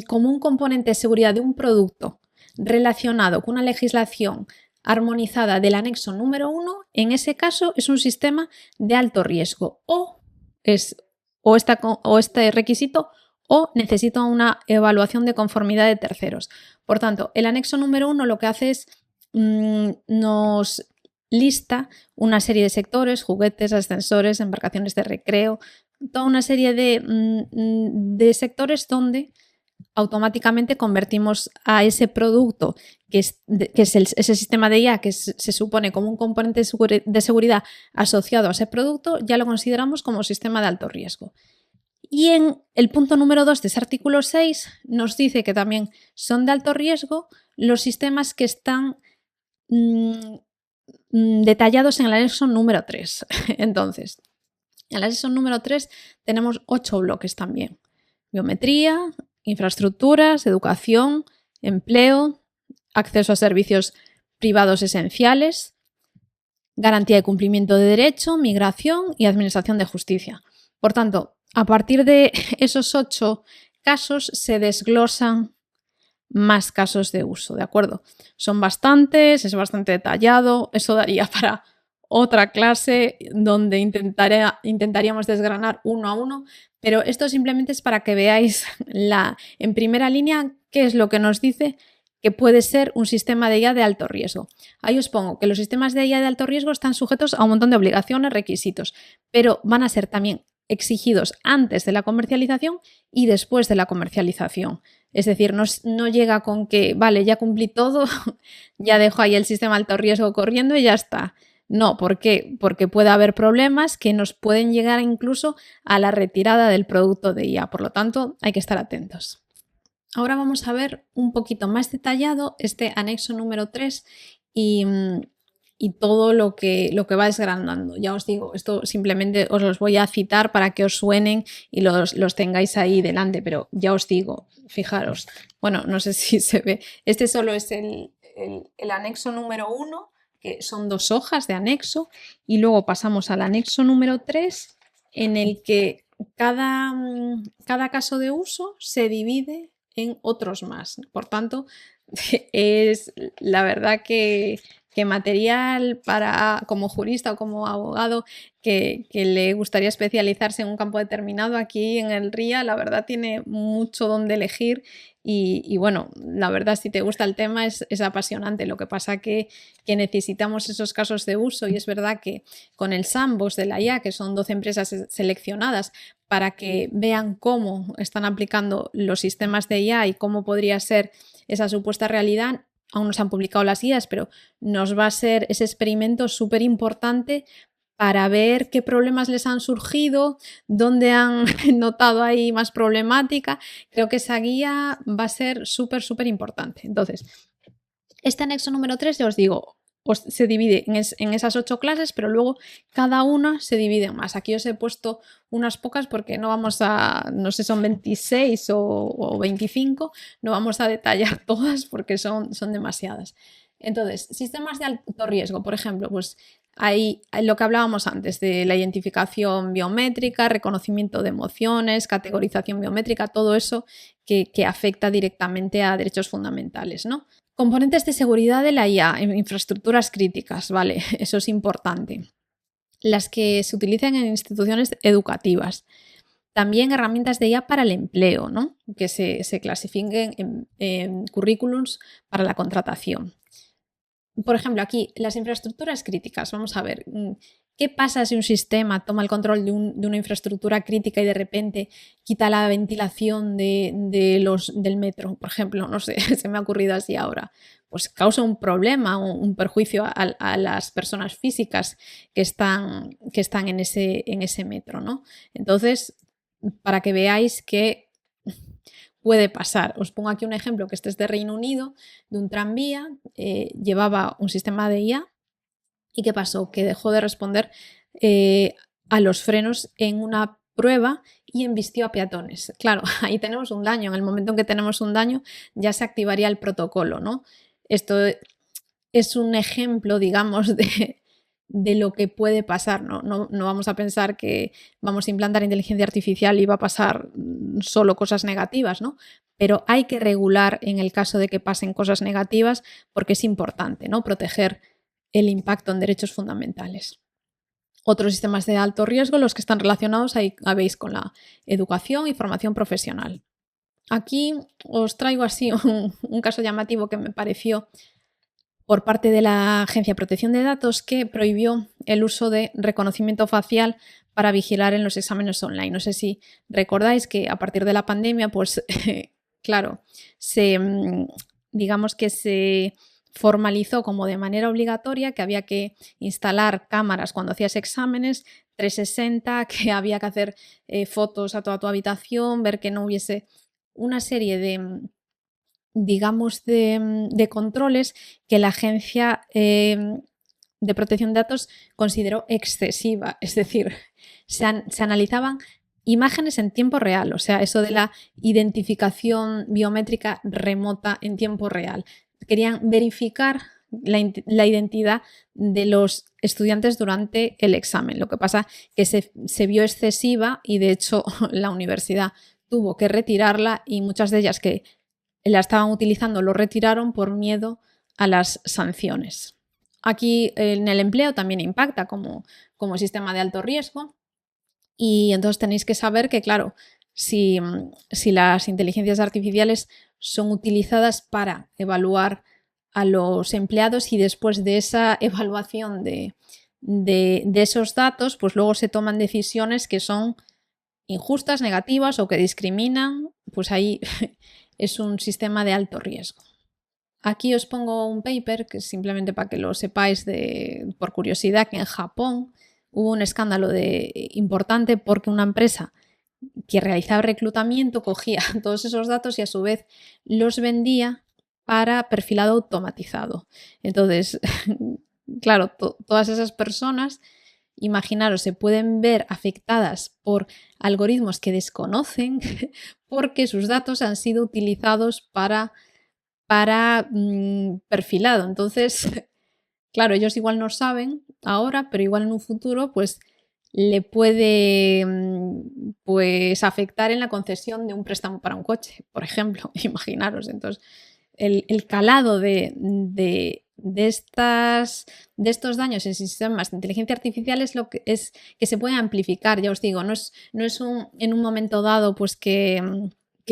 como un componente de seguridad de un producto relacionado con una legislación armonizada del anexo número 1, en ese caso es un sistema de alto riesgo o este requisito o necesita una evaluación de conformidad de terceros. Por tanto, el anexo número 1 lo que hace es nos lista una serie de sectores, juguetes, ascensores, embarcaciones de recreo, toda una serie de sectores donde automáticamente convertimos a ese producto que es ese sistema de IA que se supone como un componente de seguridad asociado a ese producto, ya lo consideramos como sistema de alto riesgo. Y en el punto número 2 de ese artículo 6 nos dice que también son de alto riesgo los sistemas que están detallados en el anexo número 3. Entonces, en el anexo número 3 tenemos 8 bloques también. Biometría, infraestructuras, educación, empleo, acceso a servicios privados esenciales, garantía de cumplimiento de derecho, migración y administración de justicia. Por tanto, a partir de esos 8 casos se desglosan más casos de uso, ¿de acuerdo? Son bastantes, es bastante detallado, eso daría para otra clase donde intentaríamos desgranar uno a uno, pero esto simplemente es para que veáis en primera línea qué es lo que nos dice que puede ser un sistema de IA de alto riesgo. Ahí os pongo que los sistemas de IA de alto riesgo están sujetos a un montón de obligaciones, requisitos, pero van a ser también exigidos antes de la comercialización y después de la comercialización. Es decir, no llega con que, vale, ya cumplí todo, ya dejo ahí el sistema de alto riesgo corriendo y ya está. No, ¿por qué? Porque puede haber problemas que nos pueden llegar incluso a la retirada del producto de IA. Por lo tanto, hay que estar atentos. Ahora vamos a ver un poquito más detallado este anexo número 3 y todo lo que va desgranando. Ya os digo, esto simplemente os los voy a citar para que os suenen y los tengáis ahí delante, pero ya os digo, fijaros, bueno, no sé si se ve, este solo es el anexo número 1, que son 2 hojas de anexo, y luego pasamos al anexo número 3, en el que cada caso de uso se divide en otros más. Por tanto, es la verdad que material para, como jurista o como abogado que le gustaría especializarse en un campo determinado, aquí en el RIA la verdad tiene mucho donde elegir y bueno, la verdad si te gusta el tema es apasionante. Lo que pasa que necesitamos esos casos de uso y es verdad que con el Sandbox de la IA, que son 12 empresas seleccionadas para que vean cómo están aplicando los sistemas de IA y cómo podría ser esa supuesta realidad, aún no se han publicado las guías, pero nos va a ser ese experimento súper importante para ver qué problemas les han surgido, dónde han notado ahí más problemática. Creo que esa guía va a ser súper, súper importante. Entonces, este anexo número 3, ya os digo, se divide en esas 8 clases, pero luego cada una se divide en más. Aquí os he puesto unas pocas porque no vamos a, no sé, son 26 o 25, no vamos a detallar todas porque son demasiadas. Entonces, sistemas de alto riesgo, por ejemplo, pues hay lo que hablábamos antes de la identificación biométrica, reconocimiento de emociones, categorización biométrica, todo eso que afecta directamente a derechos fundamentales, ¿no? Componentes de seguridad de la IA en infraestructuras críticas, ¿vale? Eso es importante. Las que se utilizan en instituciones educativas. También herramientas de IA para el empleo, ¿no? Que se clasifiquen en currículums para la contratación. Por ejemplo, aquí, las infraestructuras críticas. Vamos a ver, ¿qué pasa si un sistema toma el control de una infraestructura crítica y de repente quita la ventilación del metro? Por ejemplo, no sé, se me ha ocurrido así ahora. Pues causa un problema, un perjuicio a las personas físicas que están en ese metro, ¿no? Entonces, para que veáis que puede pasar. Os pongo aquí un ejemplo que este es de Reino Unido, de un tranvía, llevaba un sistema de IA y ¿qué pasó? Que dejó de responder a los frenos en una prueba y embistió a peatones. Claro, ahí tenemos un daño. En el momento en que tenemos un daño ya se activaría el protocolo, ¿no? Esto es un ejemplo, digamos, de lo que puede pasar. No vamos a pensar que vamos a implantar inteligencia artificial y va a pasar solo cosas negativas, ¿no? Pero hay que regular en el caso de que pasen cosas negativas porque es importante, ¿no? Proteger el impacto en derechos fundamentales. Otros sistemas de alto riesgo, los que están relacionados, ahí veis, con la educación y formación profesional. Aquí os traigo así un caso llamativo que me pareció por parte de la Agencia de Protección de Datos, que prohibió el uso de reconocimiento facial para vigilar en los exámenes online. No sé si recordáis que a partir de la pandemia, pues claro, digamos que se formalizó como de manera obligatoria que había que instalar cámaras cuando hacías exámenes 360, que había que hacer fotos a toda tu habitación, ver que no hubiese una serie digamos, de controles que la Agencia de Protección de Datos consideró excesiva. Es decir, se analizaban imágenes en tiempo real, o sea, eso de la identificación biométrica remota en tiempo real. Querían verificar la identidad de los estudiantes durante el examen. Lo que pasa que se vio excesiva y, de hecho, la universidad tuvo que retirarla y muchas de ellas que la estaban utilizando lo retiraron por miedo a las sanciones. Aquí en el empleo también impacta como sistema de alto riesgo y entonces tenéis que saber que, claro, si las inteligencias artificiales son utilizadas para evaluar a los empleados y después de esa evaluación de esos datos, pues luego se toman decisiones que son injustas, negativas o que discriminan, pues ahí es un sistema de alto riesgo. Aquí os pongo un paper que simplemente para que lo sepáis por curiosidad, que en Japón hubo un escándalo importante porque una empresa que realizaba reclutamiento cogía todos esos datos y a su vez los vendía para perfilado automatizado. Entonces, claro, todas esas personas, imaginaros, se pueden ver afectadas por algoritmos que desconocen porque sus datos han sido utilizados para perfilado. Entonces, claro, ellos igual no saben ahora, pero igual en un futuro pues le puede pues afectar en la concesión de un préstamo para un coche, por ejemplo, imaginaros. Entonces, el calado de estos daños en sistemas de inteligencia artificial es lo que se puede amplificar, ya os digo, no es en un momento dado pues que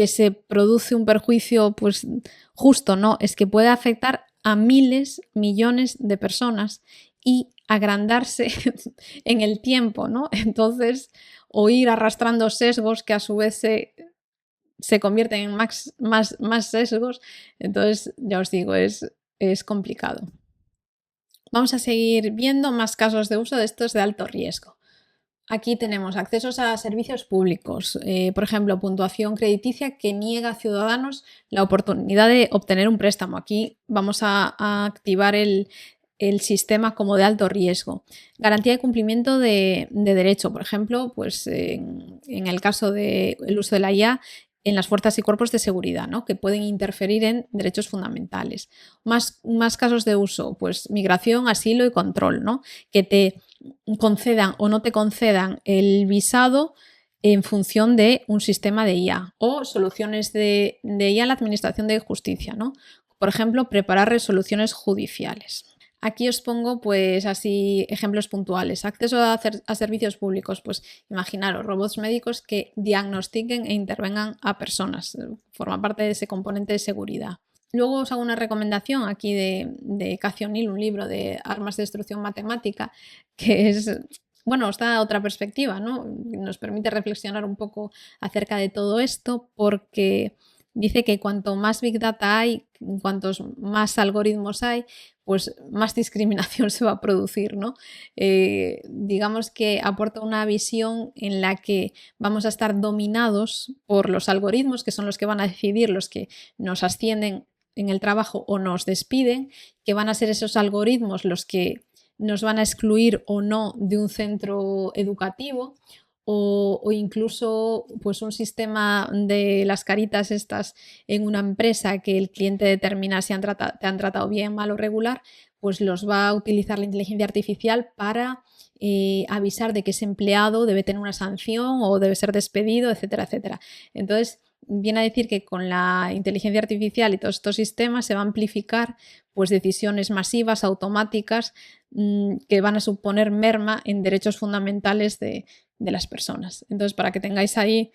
se produce un perjuicio pues justo, no, es que puede afectar a miles, millones de personas y agrandarse en el tiempo, ¿no? Entonces, o ir arrastrando sesgos que a su vez se convierten en más sesgos. Entonces, ya os digo, es complicado. Vamos a seguir viendo más casos de uso de estos de alto riesgo. Aquí tenemos accesos a servicios públicos, por ejemplo, puntuación crediticia que niega a ciudadanos la oportunidad de obtener un préstamo. Aquí vamos a activar el sistema como de alto riesgo. Garantía de cumplimiento de derecho, por ejemplo, pues en el caso del uso de la IA en las fuerzas y cuerpos de seguridad, ¿no? Que pueden interferir en derechos fundamentales. Más casos de uso, pues migración, asilo y control, ¿no? Que te concedan o no te concedan el visado en función de un sistema de IA o soluciones de IA en la administración de justicia, ¿no? Por ejemplo, preparar resoluciones judiciales. Aquí os pongo pues así ejemplos puntuales. Acceso a servicios públicos, pues imaginaros robots médicos que diagnostiquen e intervengan a personas. Forma parte de ese componente de seguridad. Luego os hago una recomendación aquí de Cathy O'Neil, un libro de armas de destrucción matemática, que es, bueno, os da otra perspectiva, ¿no? Nos permite reflexionar un poco acerca de todo esto porque dice que cuanto más Big Data hay, cuantos más algoritmos hay, pues más discriminación se va a producir, ¿no? Digamos que aporta una visión en la que vamos a estar dominados por los algoritmos, que son los que van a decidir, los que nos ascienden en el trabajo o nos despiden, que van a ser esos algoritmos los que nos van a excluir o no de un centro educativo. O incluso pues un sistema de las caritas estas en una empresa que el cliente determina si te han tratado bien, mal o regular, pues los va a utilizar la inteligencia artificial para avisar de que ese empleado debe tener una sanción o debe ser despedido, etcétera, etcétera. Entonces, viene a decir que con la inteligencia artificial y todos estos sistemas se va a amplificar pues decisiones masivas, automáticas, que van a suponer merma en derechos fundamentales de las personas. Entonces, para que tengáis ahí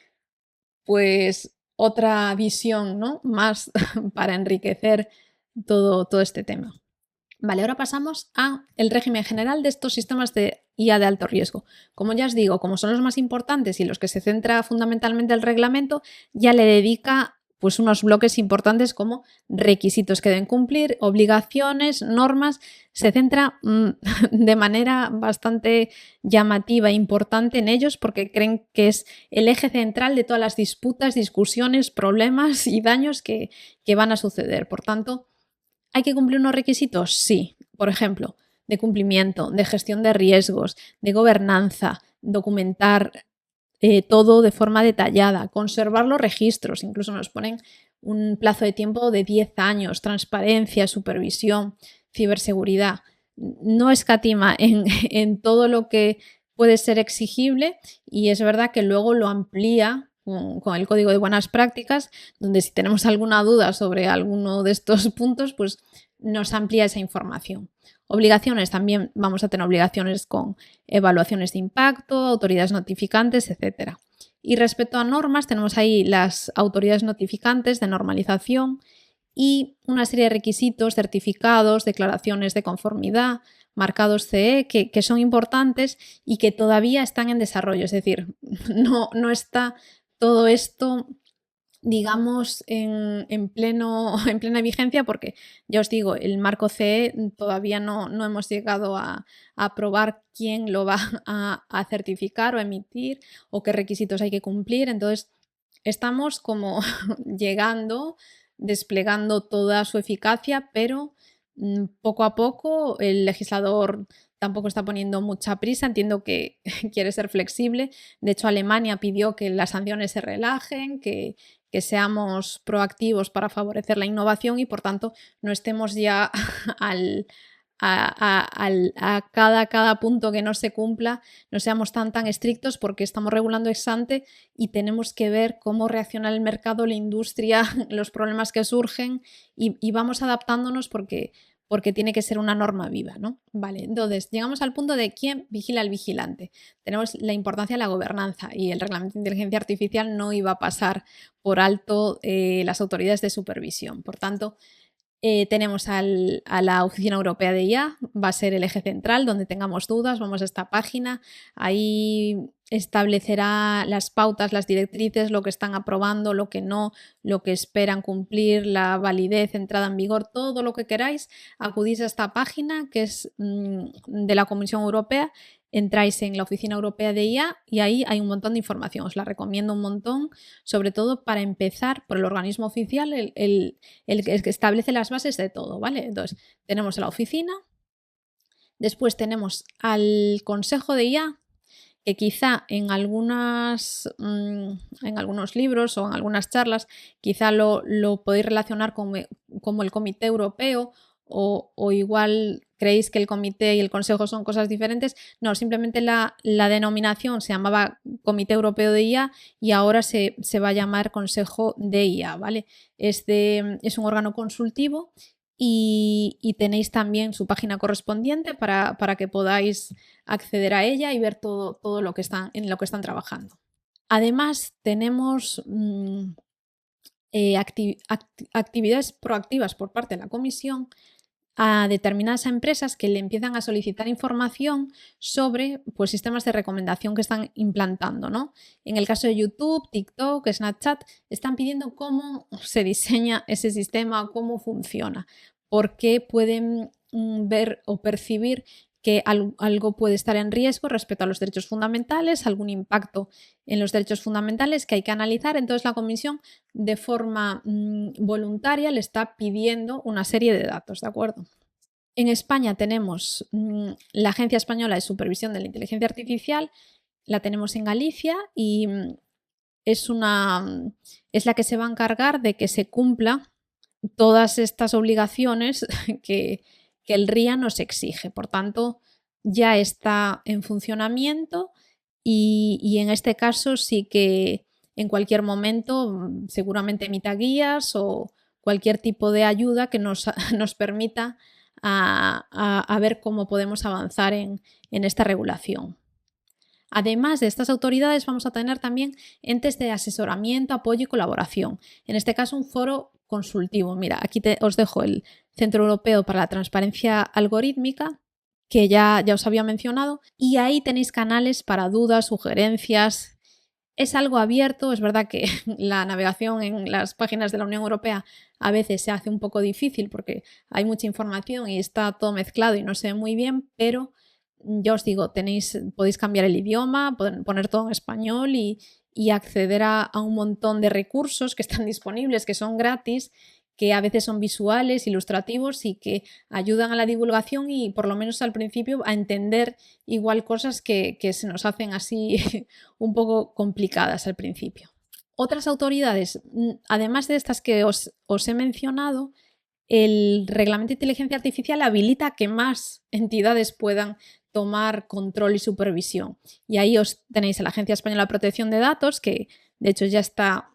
pues otra visión, ¿no? Más para enriquecer todo este tema. Vale, ahora pasamos a el régimen general de estos sistemas de IA de alto riesgo. Como ya os digo, como son los más importantes y los que se centra fundamentalmente el reglamento, ya le dedica pues unos bloques importantes como requisitos que deben cumplir, obligaciones, normas. Se centra de manera bastante llamativa e importante en ellos porque creen que es el eje central de todas las disputas, discusiones, problemas y daños que van a suceder. Por tanto, ¿hay que cumplir unos requisitos? Sí. Por ejemplo, de cumplimiento, de gestión de riesgos, de gobernanza, documentar todo de forma detallada, conservar los registros, incluso nos ponen un plazo de tiempo de 10 años, transparencia, supervisión, ciberseguridad. No escatima en todo lo que puede ser exigible y es verdad que luego lo amplía con el código de buenas prácticas, donde si tenemos alguna duda sobre alguno de estos puntos, pues nos amplía esa información. Obligaciones, también vamos a tener obligaciones con evaluaciones de impacto, autoridades notificantes, etc. Y respecto a normas, tenemos ahí las autoridades notificantes de normalización y una serie de requisitos, certificados, declaraciones de conformidad, marcados CE, que son importantes y que todavía están en desarrollo. Es decir, no está todo esto, digamos, en plena vigencia, porque ya os digo, el marco CE todavía no hemos llegado a probar quién lo va a certificar o emitir o qué requisitos hay que cumplir. Entonces, estamos como llegando, desplegando toda su eficacia, pero poco a poco el legislador tampoco está poniendo mucha prisa, entiendo que quiere ser flexible. De hecho, Alemania pidió que las sanciones se relajen, que seamos proactivos para favorecer la innovación y, por tanto, no estemos ya a cada punto que no se cumpla, no seamos tan estrictos porque estamos regulando ex ante y tenemos que ver cómo reacciona el mercado, la industria, los problemas que surgen y vamos adaptándonos porque tiene que ser una norma viva, ¿no? Vale, entonces llegamos al punto de quién vigila al vigilante. Tenemos la importancia de la gobernanza y el reglamento de inteligencia artificial no iba a pasar por alto las autoridades de supervisión. Por tanto, Tenemos a la Oficina Europea de IA, va a ser el eje central donde tengamos dudas, vamos a esta página, ahí establecerá las pautas, las directrices, lo que están aprobando, lo que no, lo que esperan cumplir, la validez, entrada en vigor, todo lo que queráis, acudís a esta página que es de la Comisión Europea. Entráis en la Oficina Europea de IA y ahí hay un montón de información. Os la recomiendo un montón, sobre todo para empezar por el organismo oficial, el que establece las bases de todo, ¿vale? Entonces, tenemos a la oficina, después tenemos al Consejo de IA, que quizá en algunos libros o en algunas charlas quizá lo podéis relacionar como el Comité Europeo o igual creéis que el comité y el consejo son cosas diferentes. No, simplemente la denominación se llamaba Comité Europeo de IA y ahora se va a llamar Consejo de IA, ¿vale? Es un órgano consultivo y tenéis también su página correspondiente para que podáis acceder a ella y ver todo lo que en lo que están trabajando. Además, tenemos actividades proactivas por parte de la Comisión a determinadas empresas que le empiezan a solicitar información sobre pues, sistemas de recomendación que están implantando, ¿no? En el caso de YouTube, TikTok, Snapchat, están pidiendo cómo se diseña ese sistema, cómo funciona, porque pueden ver o percibir que algo puede estar en riesgo respecto a los derechos fundamentales, algún impacto en los derechos fundamentales que hay que analizar. Entonces la Comisión de forma voluntaria le está pidiendo una serie de datos, ¿de acuerdo? En España tenemos la Agencia Española de Supervisión de la Inteligencia Artificial, la tenemos en Galicia y es la que se va a encargar de que se cumpla todas estas obligaciones que el RIA nos exige. Por tanto, ya está en funcionamiento y en este caso sí que en cualquier momento seguramente emita guías o cualquier tipo de ayuda que nos permita a ver cómo podemos avanzar en esta regulación. Además de estas autoridades vamos a tener también entes de asesoramiento, apoyo y colaboración. En este caso un foro consultivo. Mira, aquí os dejo el Centro Europeo para la Transparencia Algorítmica, que ya os había mencionado, y ahí tenéis canales para dudas, sugerencias. Es algo abierto, es verdad que la navegación en las páginas de la Unión Europea a veces se hace un poco difícil porque hay mucha información y está todo mezclado y no se ve muy bien, pero ya os digo, podéis cambiar el idioma, poner todo en español y acceder a un montón de recursos que están disponibles, que son gratis, que a veces son visuales, ilustrativos y que ayudan a la divulgación y por lo menos al principio a entender igual cosas que se nos hacen así un poco complicadas al principio. Otras autoridades, además de estas que os he mencionado, el Reglamento de Inteligencia Artificial habilita que más entidades puedan tomar control y supervisión. Y ahí os tenéis a la Agencia Española de Protección de Datos, que de hecho ya está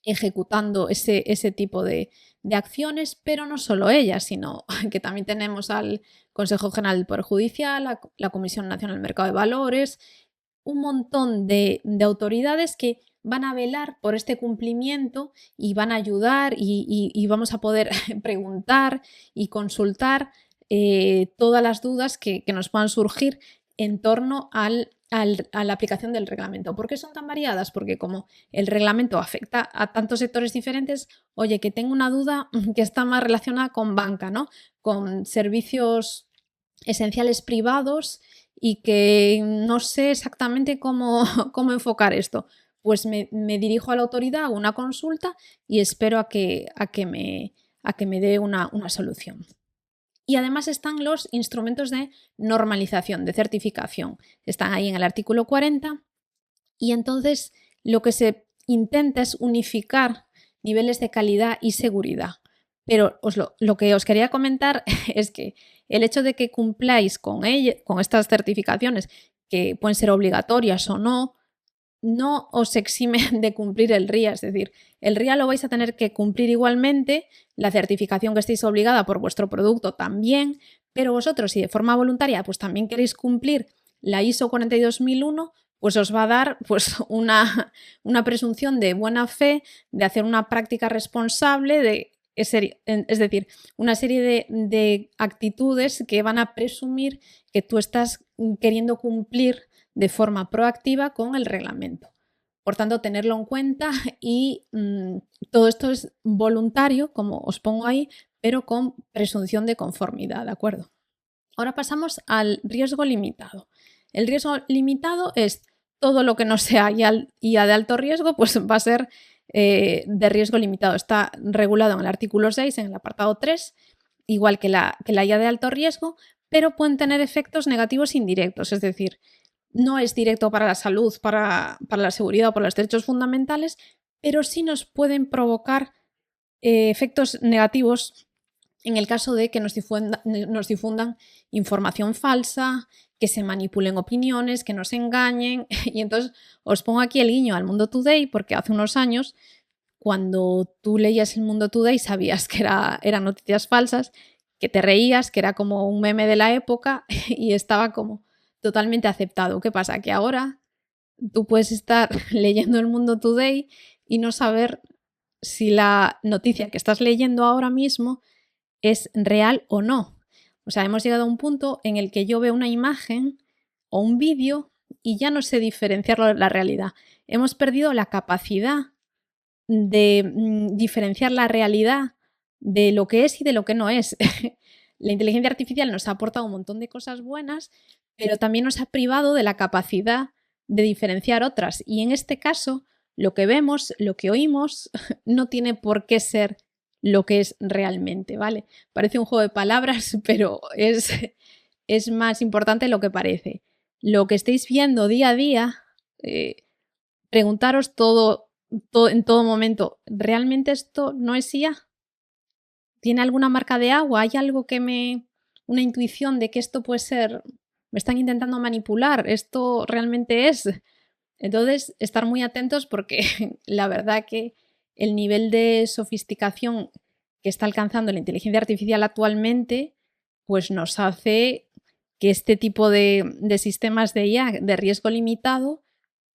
ejecutando ese tipo de acciones, pero no solo ella, sino que también tenemos al Consejo General del Poder Judicial, la Comisión Nacional del Mercado de Valores, un montón de autoridades que van a velar por este cumplimiento y van a ayudar y vamos a poder preguntar y consultar todas las dudas que nos puedan surgir en torno a la aplicación del reglamento. ¿Por qué son tan variadas? Porque como el reglamento afecta a tantos sectores diferentes, oye, que tengo una duda que está más relacionada con banca, ¿no? Con servicios esenciales privados y que no sé exactamente cómo enfocar esto. Pues me dirijo a la autoridad, hago una consulta y espero a que me dé una solución. Y además están los instrumentos de normalización, de certificación. Están ahí en el artículo 40 y entonces lo que se intenta es unificar niveles de calidad y seguridad. Pero lo que os quería comentar es que el hecho de que cumpláis con estas certificaciones, que pueden ser obligatorias o no os exime de cumplir el RIA, es decir, el RIA lo vais a tener que cumplir igualmente, la certificación que estéis obligada por vuestro producto también, pero vosotros si de forma voluntaria pues también queréis cumplir la ISO 42001, pues os va a dar pues, una presunción de buena fe, de hacer una práctica responsable, Es decir, una serie de actitudes que van a presumir que tú estás queriendo cumplir de forma proactiva con el reglamento. Por tanto, tenerlo en cuenta y todo esto es voluntario, como os pongo ahí, pero con presunción de conformidad, ¿de acuerdo? Ahora pasamos al riesgo limitado. El riesgo limitado es todo lo que no sea IA de alto riesgo, pues va a ser de riesgo limitado. Está regulado en el artículo 6, en el apartado 3, igual que la IA de alto riesgo, pero pueden tener efectos negativos indirectos, es decir, no es directo para la salud, para la seguridad o para los derechos fundamentales, pero sí nos pueden provocar efectos negativos en el caso de que nos difundan información falsa, que se manipulen opiniones, que nos engañen. Y entonces os pongo aquí el guiño al Mundo Today, porque hace unos años, cuando tú leías el Mundo Today, sabías que eran noticias falsas, que te reías, que era como un meme de la época y estaba como totalmente aceptado. ¿Qué pasa? Que ahora tú puedes estar leyendo el Mundo Today y no saber si la noticia que estás leyendo ahora mismo es real o no. O sea, hemos llegado a un punto en el que yo veo una imagen o un vídeo y ya no sé diferenciarlo de la realidad. Hemos perdido la capacidad de diferenciar la realidad de lo que es y de lo que no es. La inteligencia artificial nos ha aportado un montón de cosas buenas, pero también nos ha privado de la capacidad de diferenciar otras. Y en este caso, lo que vemos, lo que oímos, no tiene por qué ser lo que es realmente, ¿vale? Parece un juego de palabras, pero es más importante lo que parece. Lo que estáis viendo día a día, preguntaros en todo momento, ¿realmente esto no es IA? ¿Tiene alguna marca de agua? ¿Hay algo una intuición de que esto puede ser, me están intentando manipular, esto realmente es? Entonces, estar muy atentos porque la verdad que el nivel de sofisticación que está alcanzando la inteligencia artificial actualmente, pues nos hace que este tipo de sistemas de IA de riesgo limitado,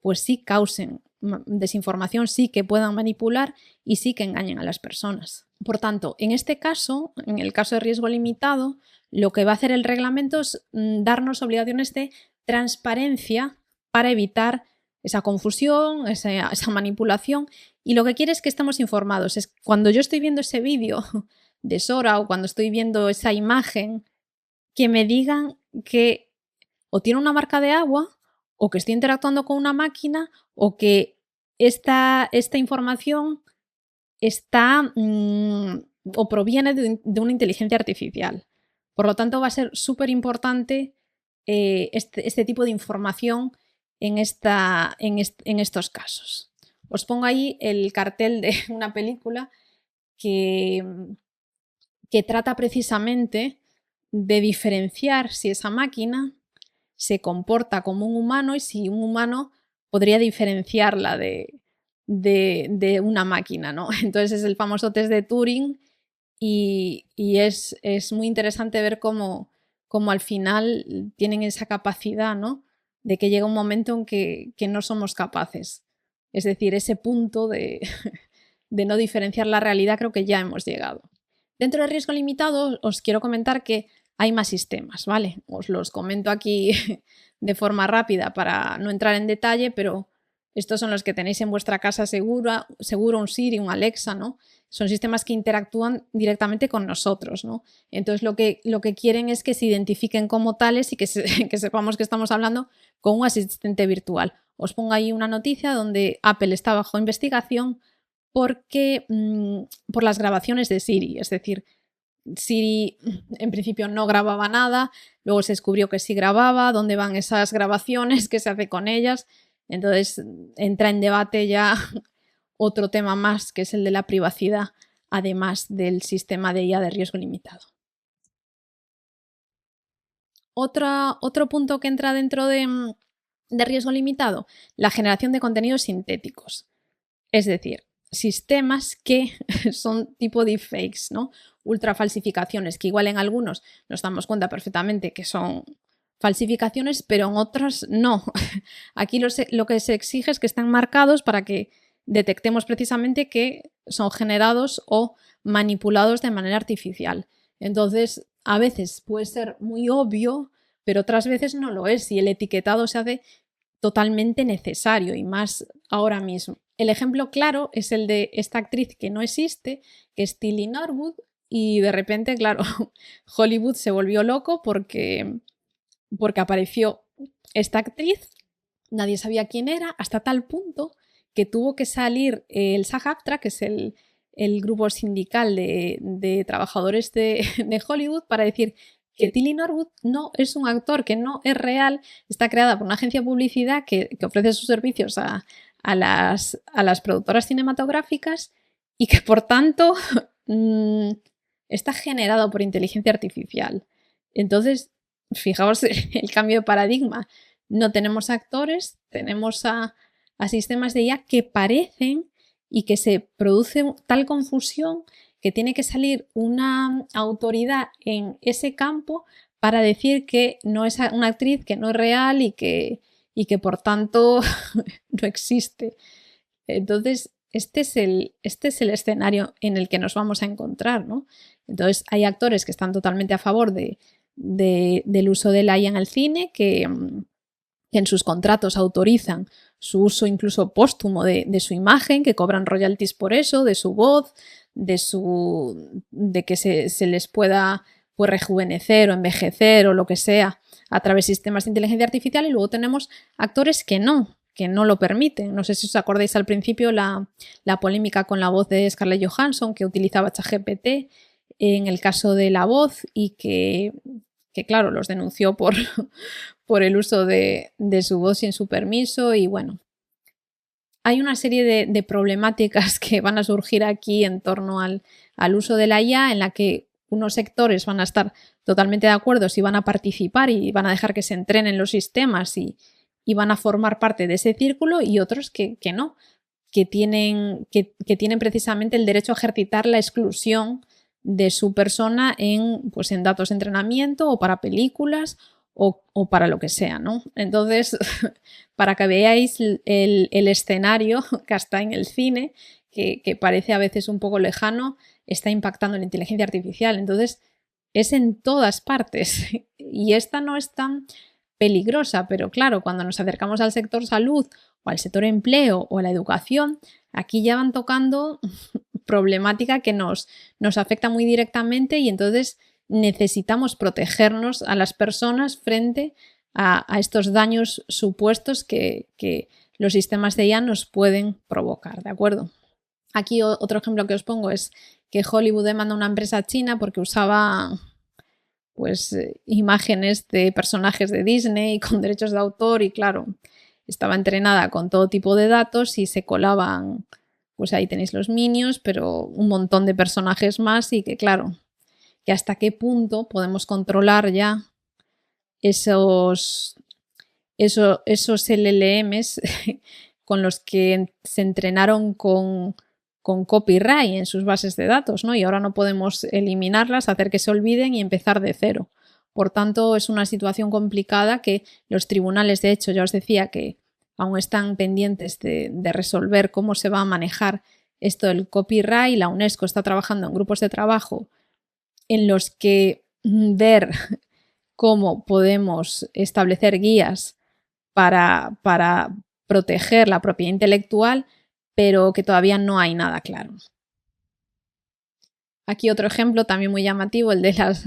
pues sí causen desinformación, sí que puedan manipular y sí que engañen a las personas. Por tanto, en este caso, en el caso de riesgo limitado, lo que va a hacer el reglamento es darnos obligaciones de transparencia para evitar esa confusión, esa manipulación, y lo que quiere es que estemos informados. Es cuando yo estoy viendo ese vídeo de Sora o cuando estoy viendo esa imagen, que me digan que o tiene una marca de agua o que estoy interactuando con una máquina o que esta información está o proviene de una inteligencia artificial. Por lo tanto, va a ser súper importante este tipo de información en estos casos. Os pongo ahí el cartel de una película que trata precisamente de diferenciar si esa máquina se comporta como un humano y si un humano podría diferenciarla de una máquina, ¿no? Entonces es el famoso test de Turing y es muy interesante ver cómo al final tienen esa capacidad, ¿no? De que llega un momento en que no somos capaces. Es decir, ese punto de no diferenciar la realidad creo que ya hemos llegado. Dentro del riesgo limitado os quiero comentar que hay más sistemas, ¿vale? Os los comento aquí de forma rápida para no entrar en detalle, pero estos son los que tenéis en vuestra casa seguro, un Siri, un Alexa, ¿no? Son sistemas que interactúan directamente con nosotros, ¿no? Entonces lo que quieren es que se identifiquen como tales y que sepamos que estamos hablando con un asistente virtual. Os pongo ahí una noticia donde Apple está bajo investigación porque por las grabaciones de Siri, es decir, Siri en principio no grababa nada, luego se descubrió que sí grababa, dónde van esas grabaciones, qué se hace con ellas. Entonces entra en debate ya otro tema más, que es el de la privacidad, además del sistema de IA de riesgo limitado. Otro punto que entra dentro de riesgo limitado, la generación de contenidos sintéticos. Es decir, sistemas que son tipo deepfakes, ¿no? Ultrafalsificaciones, que igual en algunos nos damos cuenta perfectamente que son falsificaciones, pero en otros no. Aquí lo que se exige es que estén marcados para que detectemos precisamente que son generados o manipulados de manera artificial. Entonces, a veces puede ser muy obvio, pero otras veces no lo es y el etiquetado se hace totalmente necesario y más ahora mismo. El ejemplo claro es el de esta actriz que no existe, que es Tilly Norwood, y de repente, claro, Hollywood se volvió loco porque apareció esta actriz, nadie sabía quién era, hasta tal punto que tuvo que salir el SAG-AFTRA, que es el grupo sindical de trabajadores de Hollywood, para decir que Tilly Norwood no es un actor, que no es real, está creada por una agencia de publicidad que ofrece sus servicios a las productoras cinematográficas y que por tanto está generado por inteligencia artificial. Entonces, fijaos el cambio de paradigma. No tenemos actores, tenemos a sistemas de IA que parecen y que se produce tal confusión que tiene que salir una autoridad en ese campo para decir que no es una actriz, que no es real y que por tanto no existe. Entonces, este es el escenario en el que nos vamos a encontrar, ¿no? Entonces, hay actores que están totalmente a favor del uso de la IA en el cine, que en sus contratos autorizan su uso incluso póstumo de su imagen, que cobran royalties por eso, de su voz, de que se les pueda pues, rejuvenecer o envejecer o lo que sea a través de sistemas de inteligencia artificial, y luego tenemos actores que no lo permiten. No sé si os acordáis al principio la polémica con la voz de Scarlett Johansson, que utilizaba ChatGPT en el caso de la voz y que claro, los denunció por el uso de su voz sin su permiso y bueno. Hay una serie de problemáticas que van a surgir aquí en torno al uso de la IA, en la que unos sectores van a estar totalmente de acuerdo si van a participar y van a dejar que se entrenen los sistemas y van a formar parte de ese círculo, y otros que no, que tienen precisamente el derecho a ejercitar la exclusión de su persona en datos de entrenamiento o para películas o para lo que sea, ¿no? Entonces, para que veáis el escenario que está en el cine, que parece a veces un poco lejano, está impactando la inteligencia artificial. Entonces, es en todas partes. Y esta no es tan peligrosa, pero claro, cuando nos acercamos al sector salud o al sector empleo o a la educación, aquí ya van tocando problemática que nos afecta muy directamente, y entonces necesitamos protegernos a las personas frente a estos daños supuestos que los sistemas de IA nos pueden provocar, ¿de acuerdo? Aquí otro ejemplo que os pongo es que Hollywood demanda a una empresa china porque usaba imágenes de personajes de Disney con derechos de autor y claro, estaba entrenada con todo tipo de datos y se colaban, pues ahí tenéis los Minions, pero un montón de personajes más, y que claro, que hasta qué punto podemos controlar ya esos LLMs con los que se entrenaron con copyright en sus bases de datos, ¿no? Y ahora no podemos eliminarlas, hacer que se olviden y empezar de cero. Por tanto, es una situación complicada que los tribunales, de hecho, ya os decía que aún están pendientes de resolver cómo se va a manejar esto del copyright. La UNESCO está trabajando en grupos de trabajo en los que ver cómo podemos establecer guías para proteger la propiedad intelectual, pero que todavía no hay nada claro. Aquí otro ejemplo también muy llamativo, el de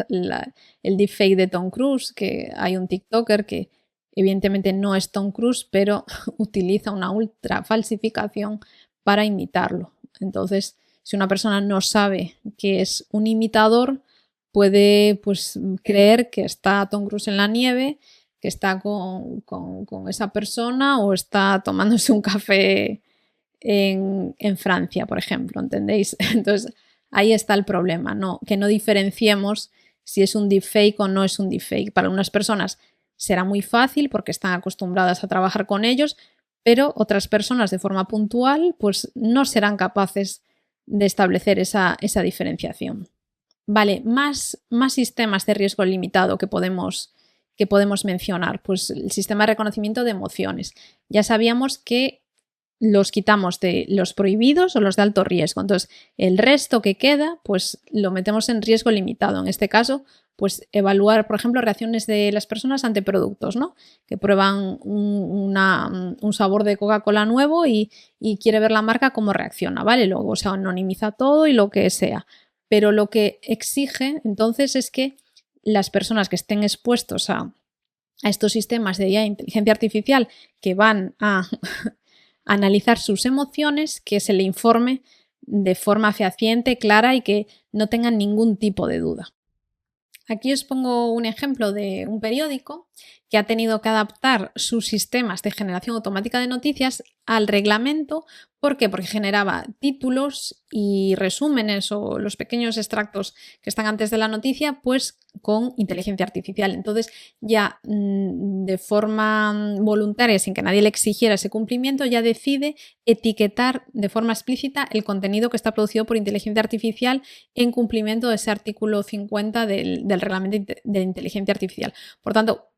el deepfake de Tom Cruise, que hay un TikToker que evidentemente no es Tom Cruise, pero utiliza una ultra falsificación para imitarlo. Entonces, si una persona no sabe que es un imitador, puede creer que está Tom Cruise en la nieve, que está con esa persona o está tomándose un café en Francia, por ejemplo, ¿entendéis? Entonces, ahí está el problema, ¿no? Que no diferenciemos si es un deepfake o no es un deepfake. Para unas personas será muy fácil porque están acostumbradas a trabajar con ellos, pero otras personas de forma puntual pues no serán capaces de establecer esa diferenciación. Vale, más sistemas de riesgo limitado que podemos mencionar. Pues el sistema de reconocimiento de emociones. Ya sabíamos que los quitamos de los prohibidos o los de alto riesgo. Entonces, el resto que queda, pues lo metemos en riesgo limitado. En este caso, pues evaluar, por ejemplo, reacciones de las personas ante productos, ¿no? Que prueban un sabor de Coca-Cola nuevo y quiere ver la marca cómo reacciona, ¿vale? Luego se anonimiza todo y lo que sea. Pero lo que exige, entonces, es que las personas que estén expuestos a estos sistemas de IA, inteligencia artificial, que van a analizar sus emociones, que se le informe de forma fehaciente, clara y que no tengan ningún tipo de duda. Aquí os pongo un ejemplo de un periódico que ha tenido que adaptar sus sistemas de generación automática de noticias al reglamento. ¿Por qué? Porque generaba títulos y resúmenes o los pequeños extractos que están antes de la noticia, pues con inteligencia artificial. Entonces ya de forma voluntaria, sin que nadie le exigiera ese cumplimiento, ya decide etiquetar de forma explícita el contenido que está producido por inteligencia artificial en cumplimiento de ese artículo 50 del reglamento de inteligencia artificial. Por tanto,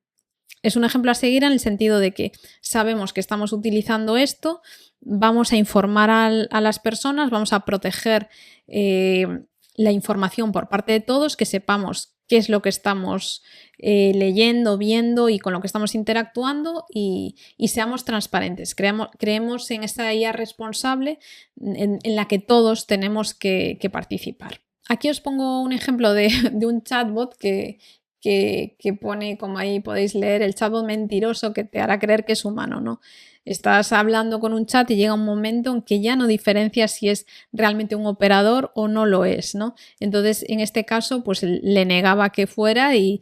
es un ejemplo a seguir en el sentido de que sabemos que estamos utilizando esto, vamos a informar a las personas, vamos a proteger la información por parte de todos, que sepamos qué es lo que estamos leyendo, viendo y con lo que estamos interactuando y seamos transparentes. Creemos en esta IA responsable en la que todos tenemos que participar. Aquí os pongo un ejemplo de un chatbot que pone, como ahí podéis leer, el chatbot mentiroso que te hará creer que es humano, ¿no? Estás hablando con un chat y llega un momento en que ya no diferencias si es realmente un operador o no lo es, ¿no? Entonces, en este caso, pues le negaba que fuera y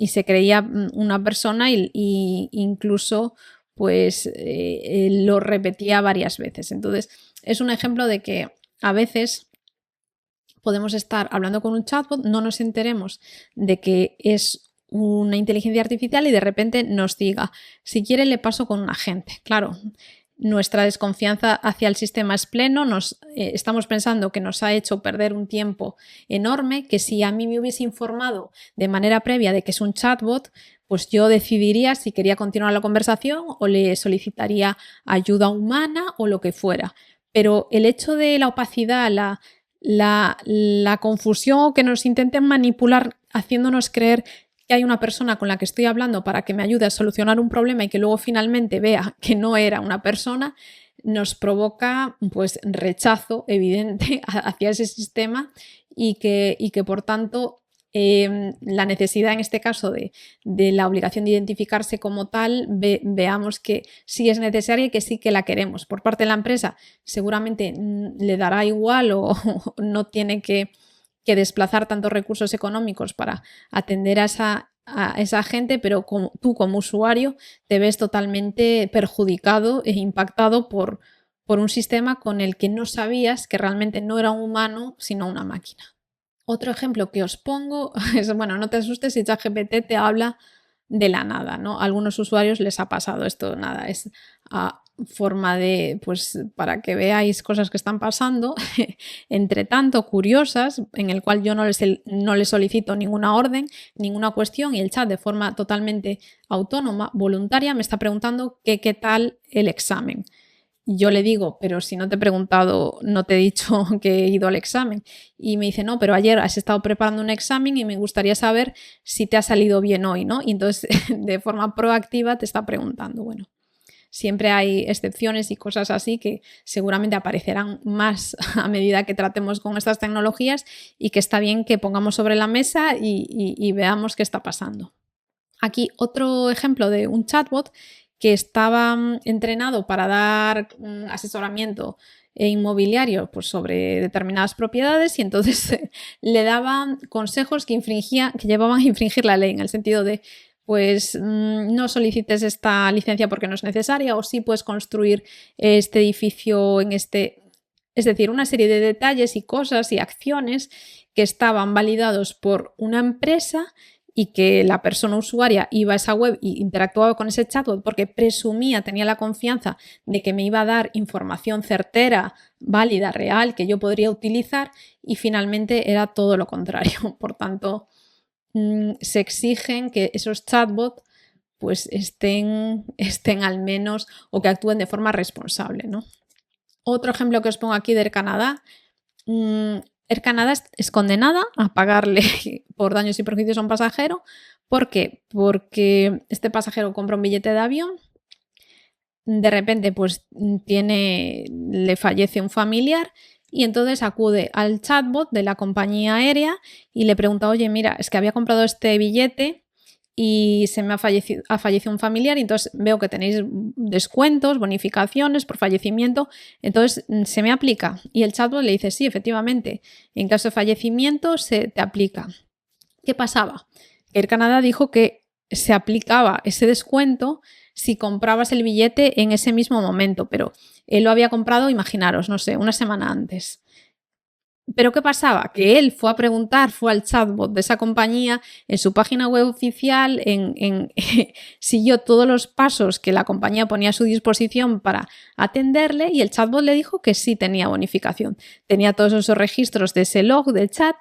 se creía una persona y incluso pues lo repetía varias veces. Entonces, es un ejemplo de que a veces podemos estar hablando con un chatbot, no nos enteremos de que es una inteligencia artificial y de repente nos diga, si quiere le paso con un agente. Claro, nuestra desconfianza hacia el sistema es pleno, estamos pensando que nos ha hecho perder un tiempo enorme, que si a mí me hubiese informado de manera previa de que es un chatbot, pues yo decidiría si quería continuar la conversación o le solicitaría ayuda humana o lo que fuera. Pero el hecho de la opacidad, la confusión o que nos intenten manipular haciéndonos creer que hay una persona con la que estoy hablando para que me ayude a solucionar un problema y que luego finalmente vea que no era una persona, nos provoca pues rechazo evidente hacia ese sistema y que por tanto la necesidad en este caso de la obligación de identificarse como tal, veamos que sí es necesaria y que sí que la queremos. Por parte de la empresa seguramente le dará igual o no tiene que desplazar tantos recursos económicos para atender a esa gente, pero tú como usuario te ves totalmente perjudicado e impactado por un sistema con el que no sabías que realmente no era un humano, sino una máquina. Otro ejemplo que os pongo es, bueno, no te asustes si ChatGPT te habla de la nada, ¿no? A algunos usuarios les ha pasado esto, nada, es forma de, pues, para que veáis cosas que están pasando, entre tanto curiosas, en el cual yo no les solicito ninguna orden, ninguna cuestión y el chat de forma totalmente autónoma, voluntaria, me está preguntando qué tal el examen. Yo le digo, pero si no te he preguntado, no te he dicho que he ido al examen. Y me dice, no, pero ayer has estado preparando un examen y me gustaría saber si te ha salido bien hoy, ¿no? Y entonces, de forma proactiva te está preguntando, bueno, siempre hay excepciones y cosas así que seguramente aparecerán más a medida que tratemos con estas tecnologías y que está bien que pongamos sobre la mesa y veamos qué está pasando. Aquí otro ejemplo de un chatbot que estaba entrenado para dar asesoramiento inmobiliario pues, sobre determinadas propiedades y entonces le daban consejos que llevaban a infringir la ley en el sentido de pues no solicites esta licencia porque no es necesaria o sí puedes construir este edificio en este... Es decir, una serie de detalles y cosas y acciones que estaban validados por una empresa y que la persona usuaria iba a esa web e interactuaba con ese chatbot porque tenía la confianza de que me iba a dar información certera, válida, real, que yo podría utilizar y finalmente era todo lo contrario. Por tanto, se exigen que esos chatbots pues estén al menos, o que actúen de forma responsable, ¿no? Otro ejemplo que os pongo aquí de Air Canada. Air Canada es condenada a pagarle por daños y perjuicios a un pasajero. ¿Por qué? Porque este pasajero compra un billete de avión, de repente pues le fallece un familiar y entonces acude al chatbot de la compañía aérea y le pregunta, oye, mira, es que había comprado este billete y se me ha fallecido un familiar y entonces veo que tenéis descuentos, bonificaciones por fallecimiento, entonces se me aplica. Y el chatbot le dice, sí, efectivamente, en caso de fallecimiento se te aplica. ¿Qué pasaba? Air Canada dijo que se aplicaba ese descuento si comprabas el billete en ese mismo momento, pero él lo había comprado, imaginaros, no sé, una semana antes. Pero ¿qué pasaba? Que él fue a preguntar, fue al chatbot de esa compañía, en su página web oficial, siguió todos los pasos que la compañía ponía a su disposición para atenderle y el chatbot le dijo que sí tenía bonificación. Tenía todos esos registros de ese log del chat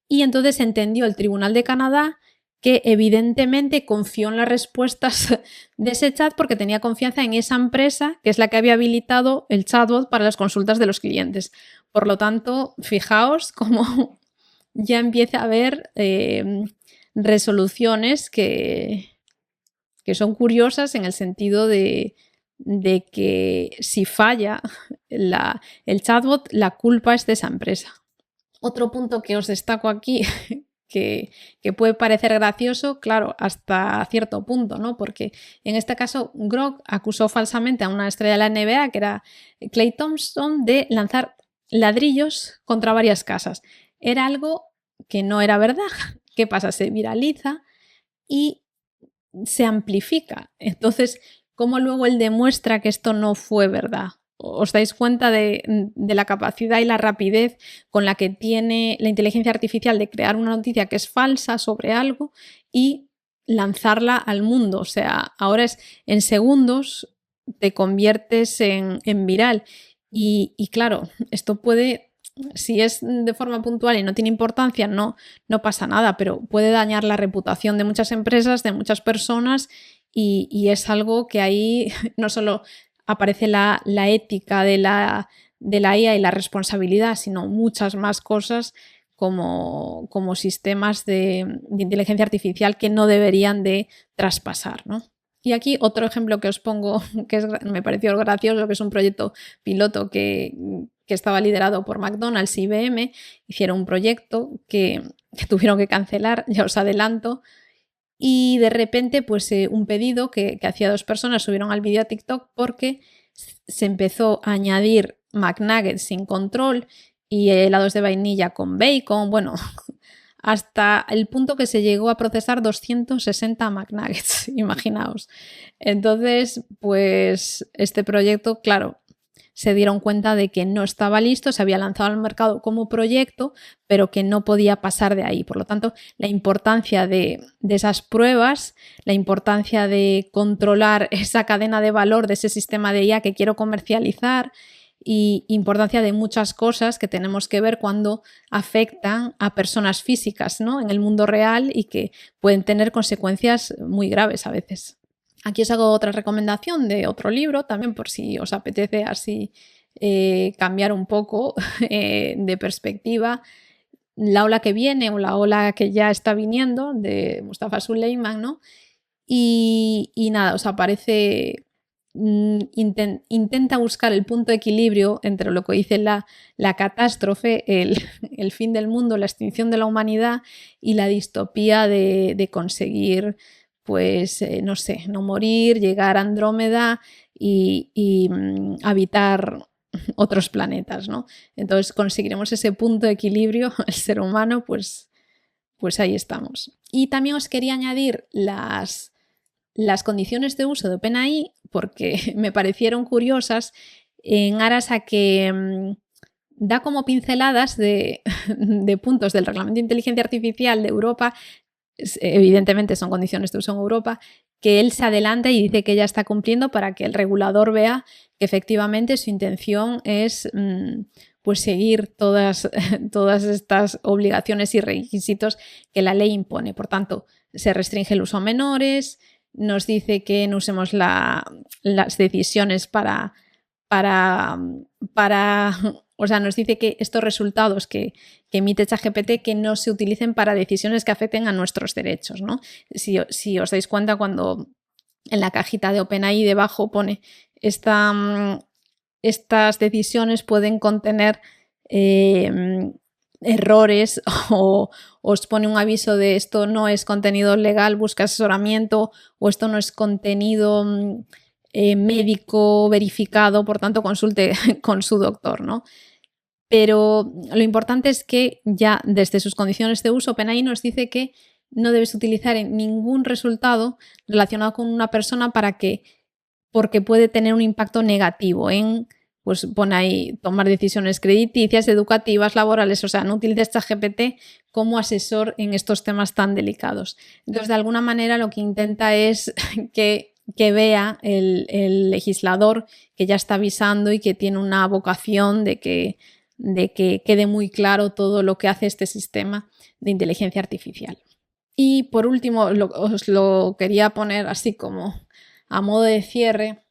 y entonces entendió el Tribunal de Canadá que evidentemente confió en las respuestas de ese chat porque tenía confianza en esa empresa que es la que había habilitado el chatbot para las consultas de los clientes. Por lo tanto, fijaos cómo ya empieza a haber resoluciones que son curiosas en el sentido de que si falla el chatbot, la culpa es de esa empresa. Otro punto que os destaco aquí que puede parecer gracioso, claro, hasta cierto punto, ¿no? Porque en este caso Grok acusó falsamente a una estrella de la NBA, que era Klay Thompson, de lanzar ladrillos contra varias casas. Era algo que no era verdad. ¿Qué pasa? Se viraliza y se amplifica. Entonces, ¿cómo luego él demuestra que esto no fue verdad? ¿Os dais cuenta de la capacidad y la rapidez con la que tiene la inteligencia artificial de crear una noticia que es falsa sobre algo y lanzarla al mundo? O sea, ahora es en segundos te conviertes en viral. Y claro, esto puede, si es de forma puntual y no tiene importancia, no pasa nada, pero puede dañar la reputación de muchas empresas, de muchas personas y es algo que ahí no solo aparece la ética de la IA y la responsabilidad, sino muchas más cosas como sistemas de inteligencia artificial que no deberían de traspasar, ¿no? Y aquí otro ejemplo que os pongo, que me pareció gracioso, que es un proyecto piloto que estaba liderado por McDonald's y IBM. Hicieron un proyecto que tuvieron que cancelar, ya os adelanto, y de repente pues un pedido que hacía 2 personas subieron al vídeo a TikTok porque se empezó a añadir McNuggets sin control y helados de vainilla con bacon, bueno, hasta el punto que se llegó a procesar 260 McNuggets, imaginaos. Entonces, pues este proyecto, claro, se dieron cuenta de que no estaba listo, se había lanzado al mercado como proyecto, pero que no podía pasar de ahí. Por lo tanto, la importancia de esas pruebas, la importancia de controlar esa cadena de valor de ese sistema de IA que quiero comercializar y importancia de muchas cosas que tenemos que ver cuando afectan a personas físicas, ¿no? En el mundo real y que pueden tener consecuencias muy graves a veces. Aquí os hago otra recomendación de otro libro, también por si os apetece así cambiar un poco de perspectiva. La ola que viene o la ola que ya está viniendo, de Mustafa Suleyman, ¿no? Y nada, os aparece, intenta buscar el punto de equilibrio entre lo que dice la catástrofe, el fin del mundo, la extinción de la humanidad y la distopía de conseguir, pues, no sé, no morir, llegar a Andrómeda y habitar otros planetas, ¿no? Entonces conseguiremos ese punto de equilibrio, el ser humano, pues ahí estamos. Y también os quería añadir las condiciones de uso de OpenAI porque me parecieron curiosas en aras a que da como pinceladas de puntos del Reglamento de Inteligencia Artificial de Europa. Evidentemente son condiciones de uso en Europa, que él se adelanta y dice que ya está cumpliendo para que el regulador vea que efectivamente su intención es pues seguir todas estas obligaciones y requisitos que la ley impone. Por tanto, se restringe el uso a menores, nos dice que no usemos las decisiones o sea, nos dice que estos resultados que emite ChatGPT que no se utilicen para decisiones que afecten a nuestros derechos, ¿no? Si os dais cuenta, cuando en la cajita de OpenAI debajo pone estas decisiones pueden contener errores o os pone un aviso de esto no es contenido legal, busca asesoramiento, o esto no es contenido médico verificado, por tanto consulte con su doctor, ¿no? Pero lo importante es que ya desde sus condiciones de uso, OpenAI nos dice que no debes utilizar ningún resultado relacionado con una persona porque puede tener un impacto negativo en, pues pone ahí, tomar decisiones crediticias, educativas, laborales. O sea, no utilices ChatGPT como asesor en estos temas tan delicados. Entonces, de alguna manera lo que intenta es que vea el legislador que ya está avisando y que tiene una vocación de que quede muy claro todo lo que hace este sistema de inteligencia artificial. Y por último, os lo quería poner así como a modo de cierre,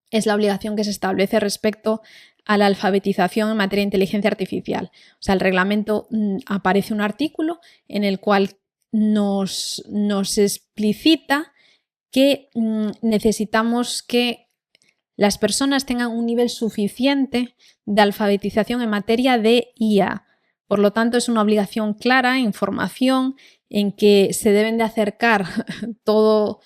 es la obligación que se establece respecto a la alfabetización en materia de inteligencia artificial. O sea, el reglamento aparece un artículo en el cual nos explicita que necesitamos que las personas tengan un nivel suficiente de alfabetización en materia de IA. Por lo tanto, es una obligación clara, información, en que se deben de acercar todos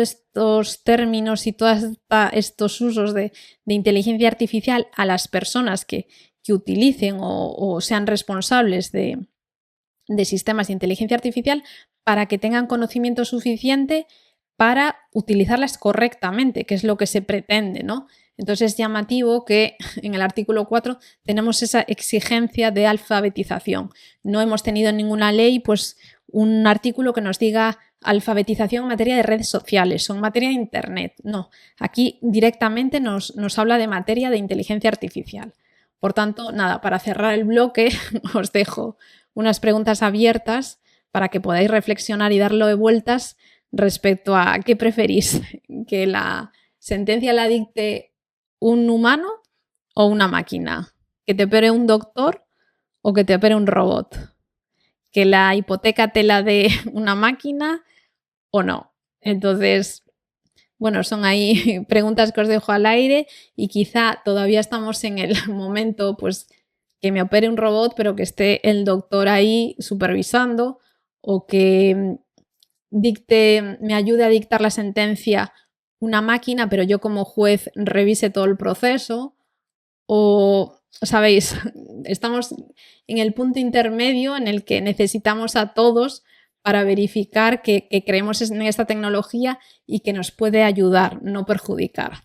estos términos y todos estos usos de inteligencia artificial a las personas que utilicen o sean responsables de sistemas de inteligencia artificial, para que tengan conocimiento suficiente para utilizarlas correctamente, que es lo que se pretende, ¿no? Entonces es llamativo que en el artículo 4 tenemos esa exigencia de alfabetización. No hemos tenido en ninguna ley pues, un artículo que nos diga alfabetización en materia de redes sociales o en materia de Internet. No, aquí directamente nos habla de materia de inteligencia artificial. Por tanto, nada, para cerrar el bloque os dejo unas preguntas abiertas para que podáis reflexionar y darlo de vueltas respecto a qué preferís, que la sentencia la dicte un humano o una máquina, que te opere un doctor o que te opere un robot, que la hipoteca te la dé una máquina o no. Entonces, bueno, son ahí preguntas que os dejo al aire y quizá todavía estamos en el momento pues que me opere un robot pero que esté el doctor ahí supervisando, o que me ayude a dictar la sentencia una máquina, pero yo como juez revise todo el proceso. O, ¿sabéis? Estamos en el punto intermedio en el que necesitamos a todos para verificar que creemos en esta tecnología y que nos puede ayudar, no perjudicar.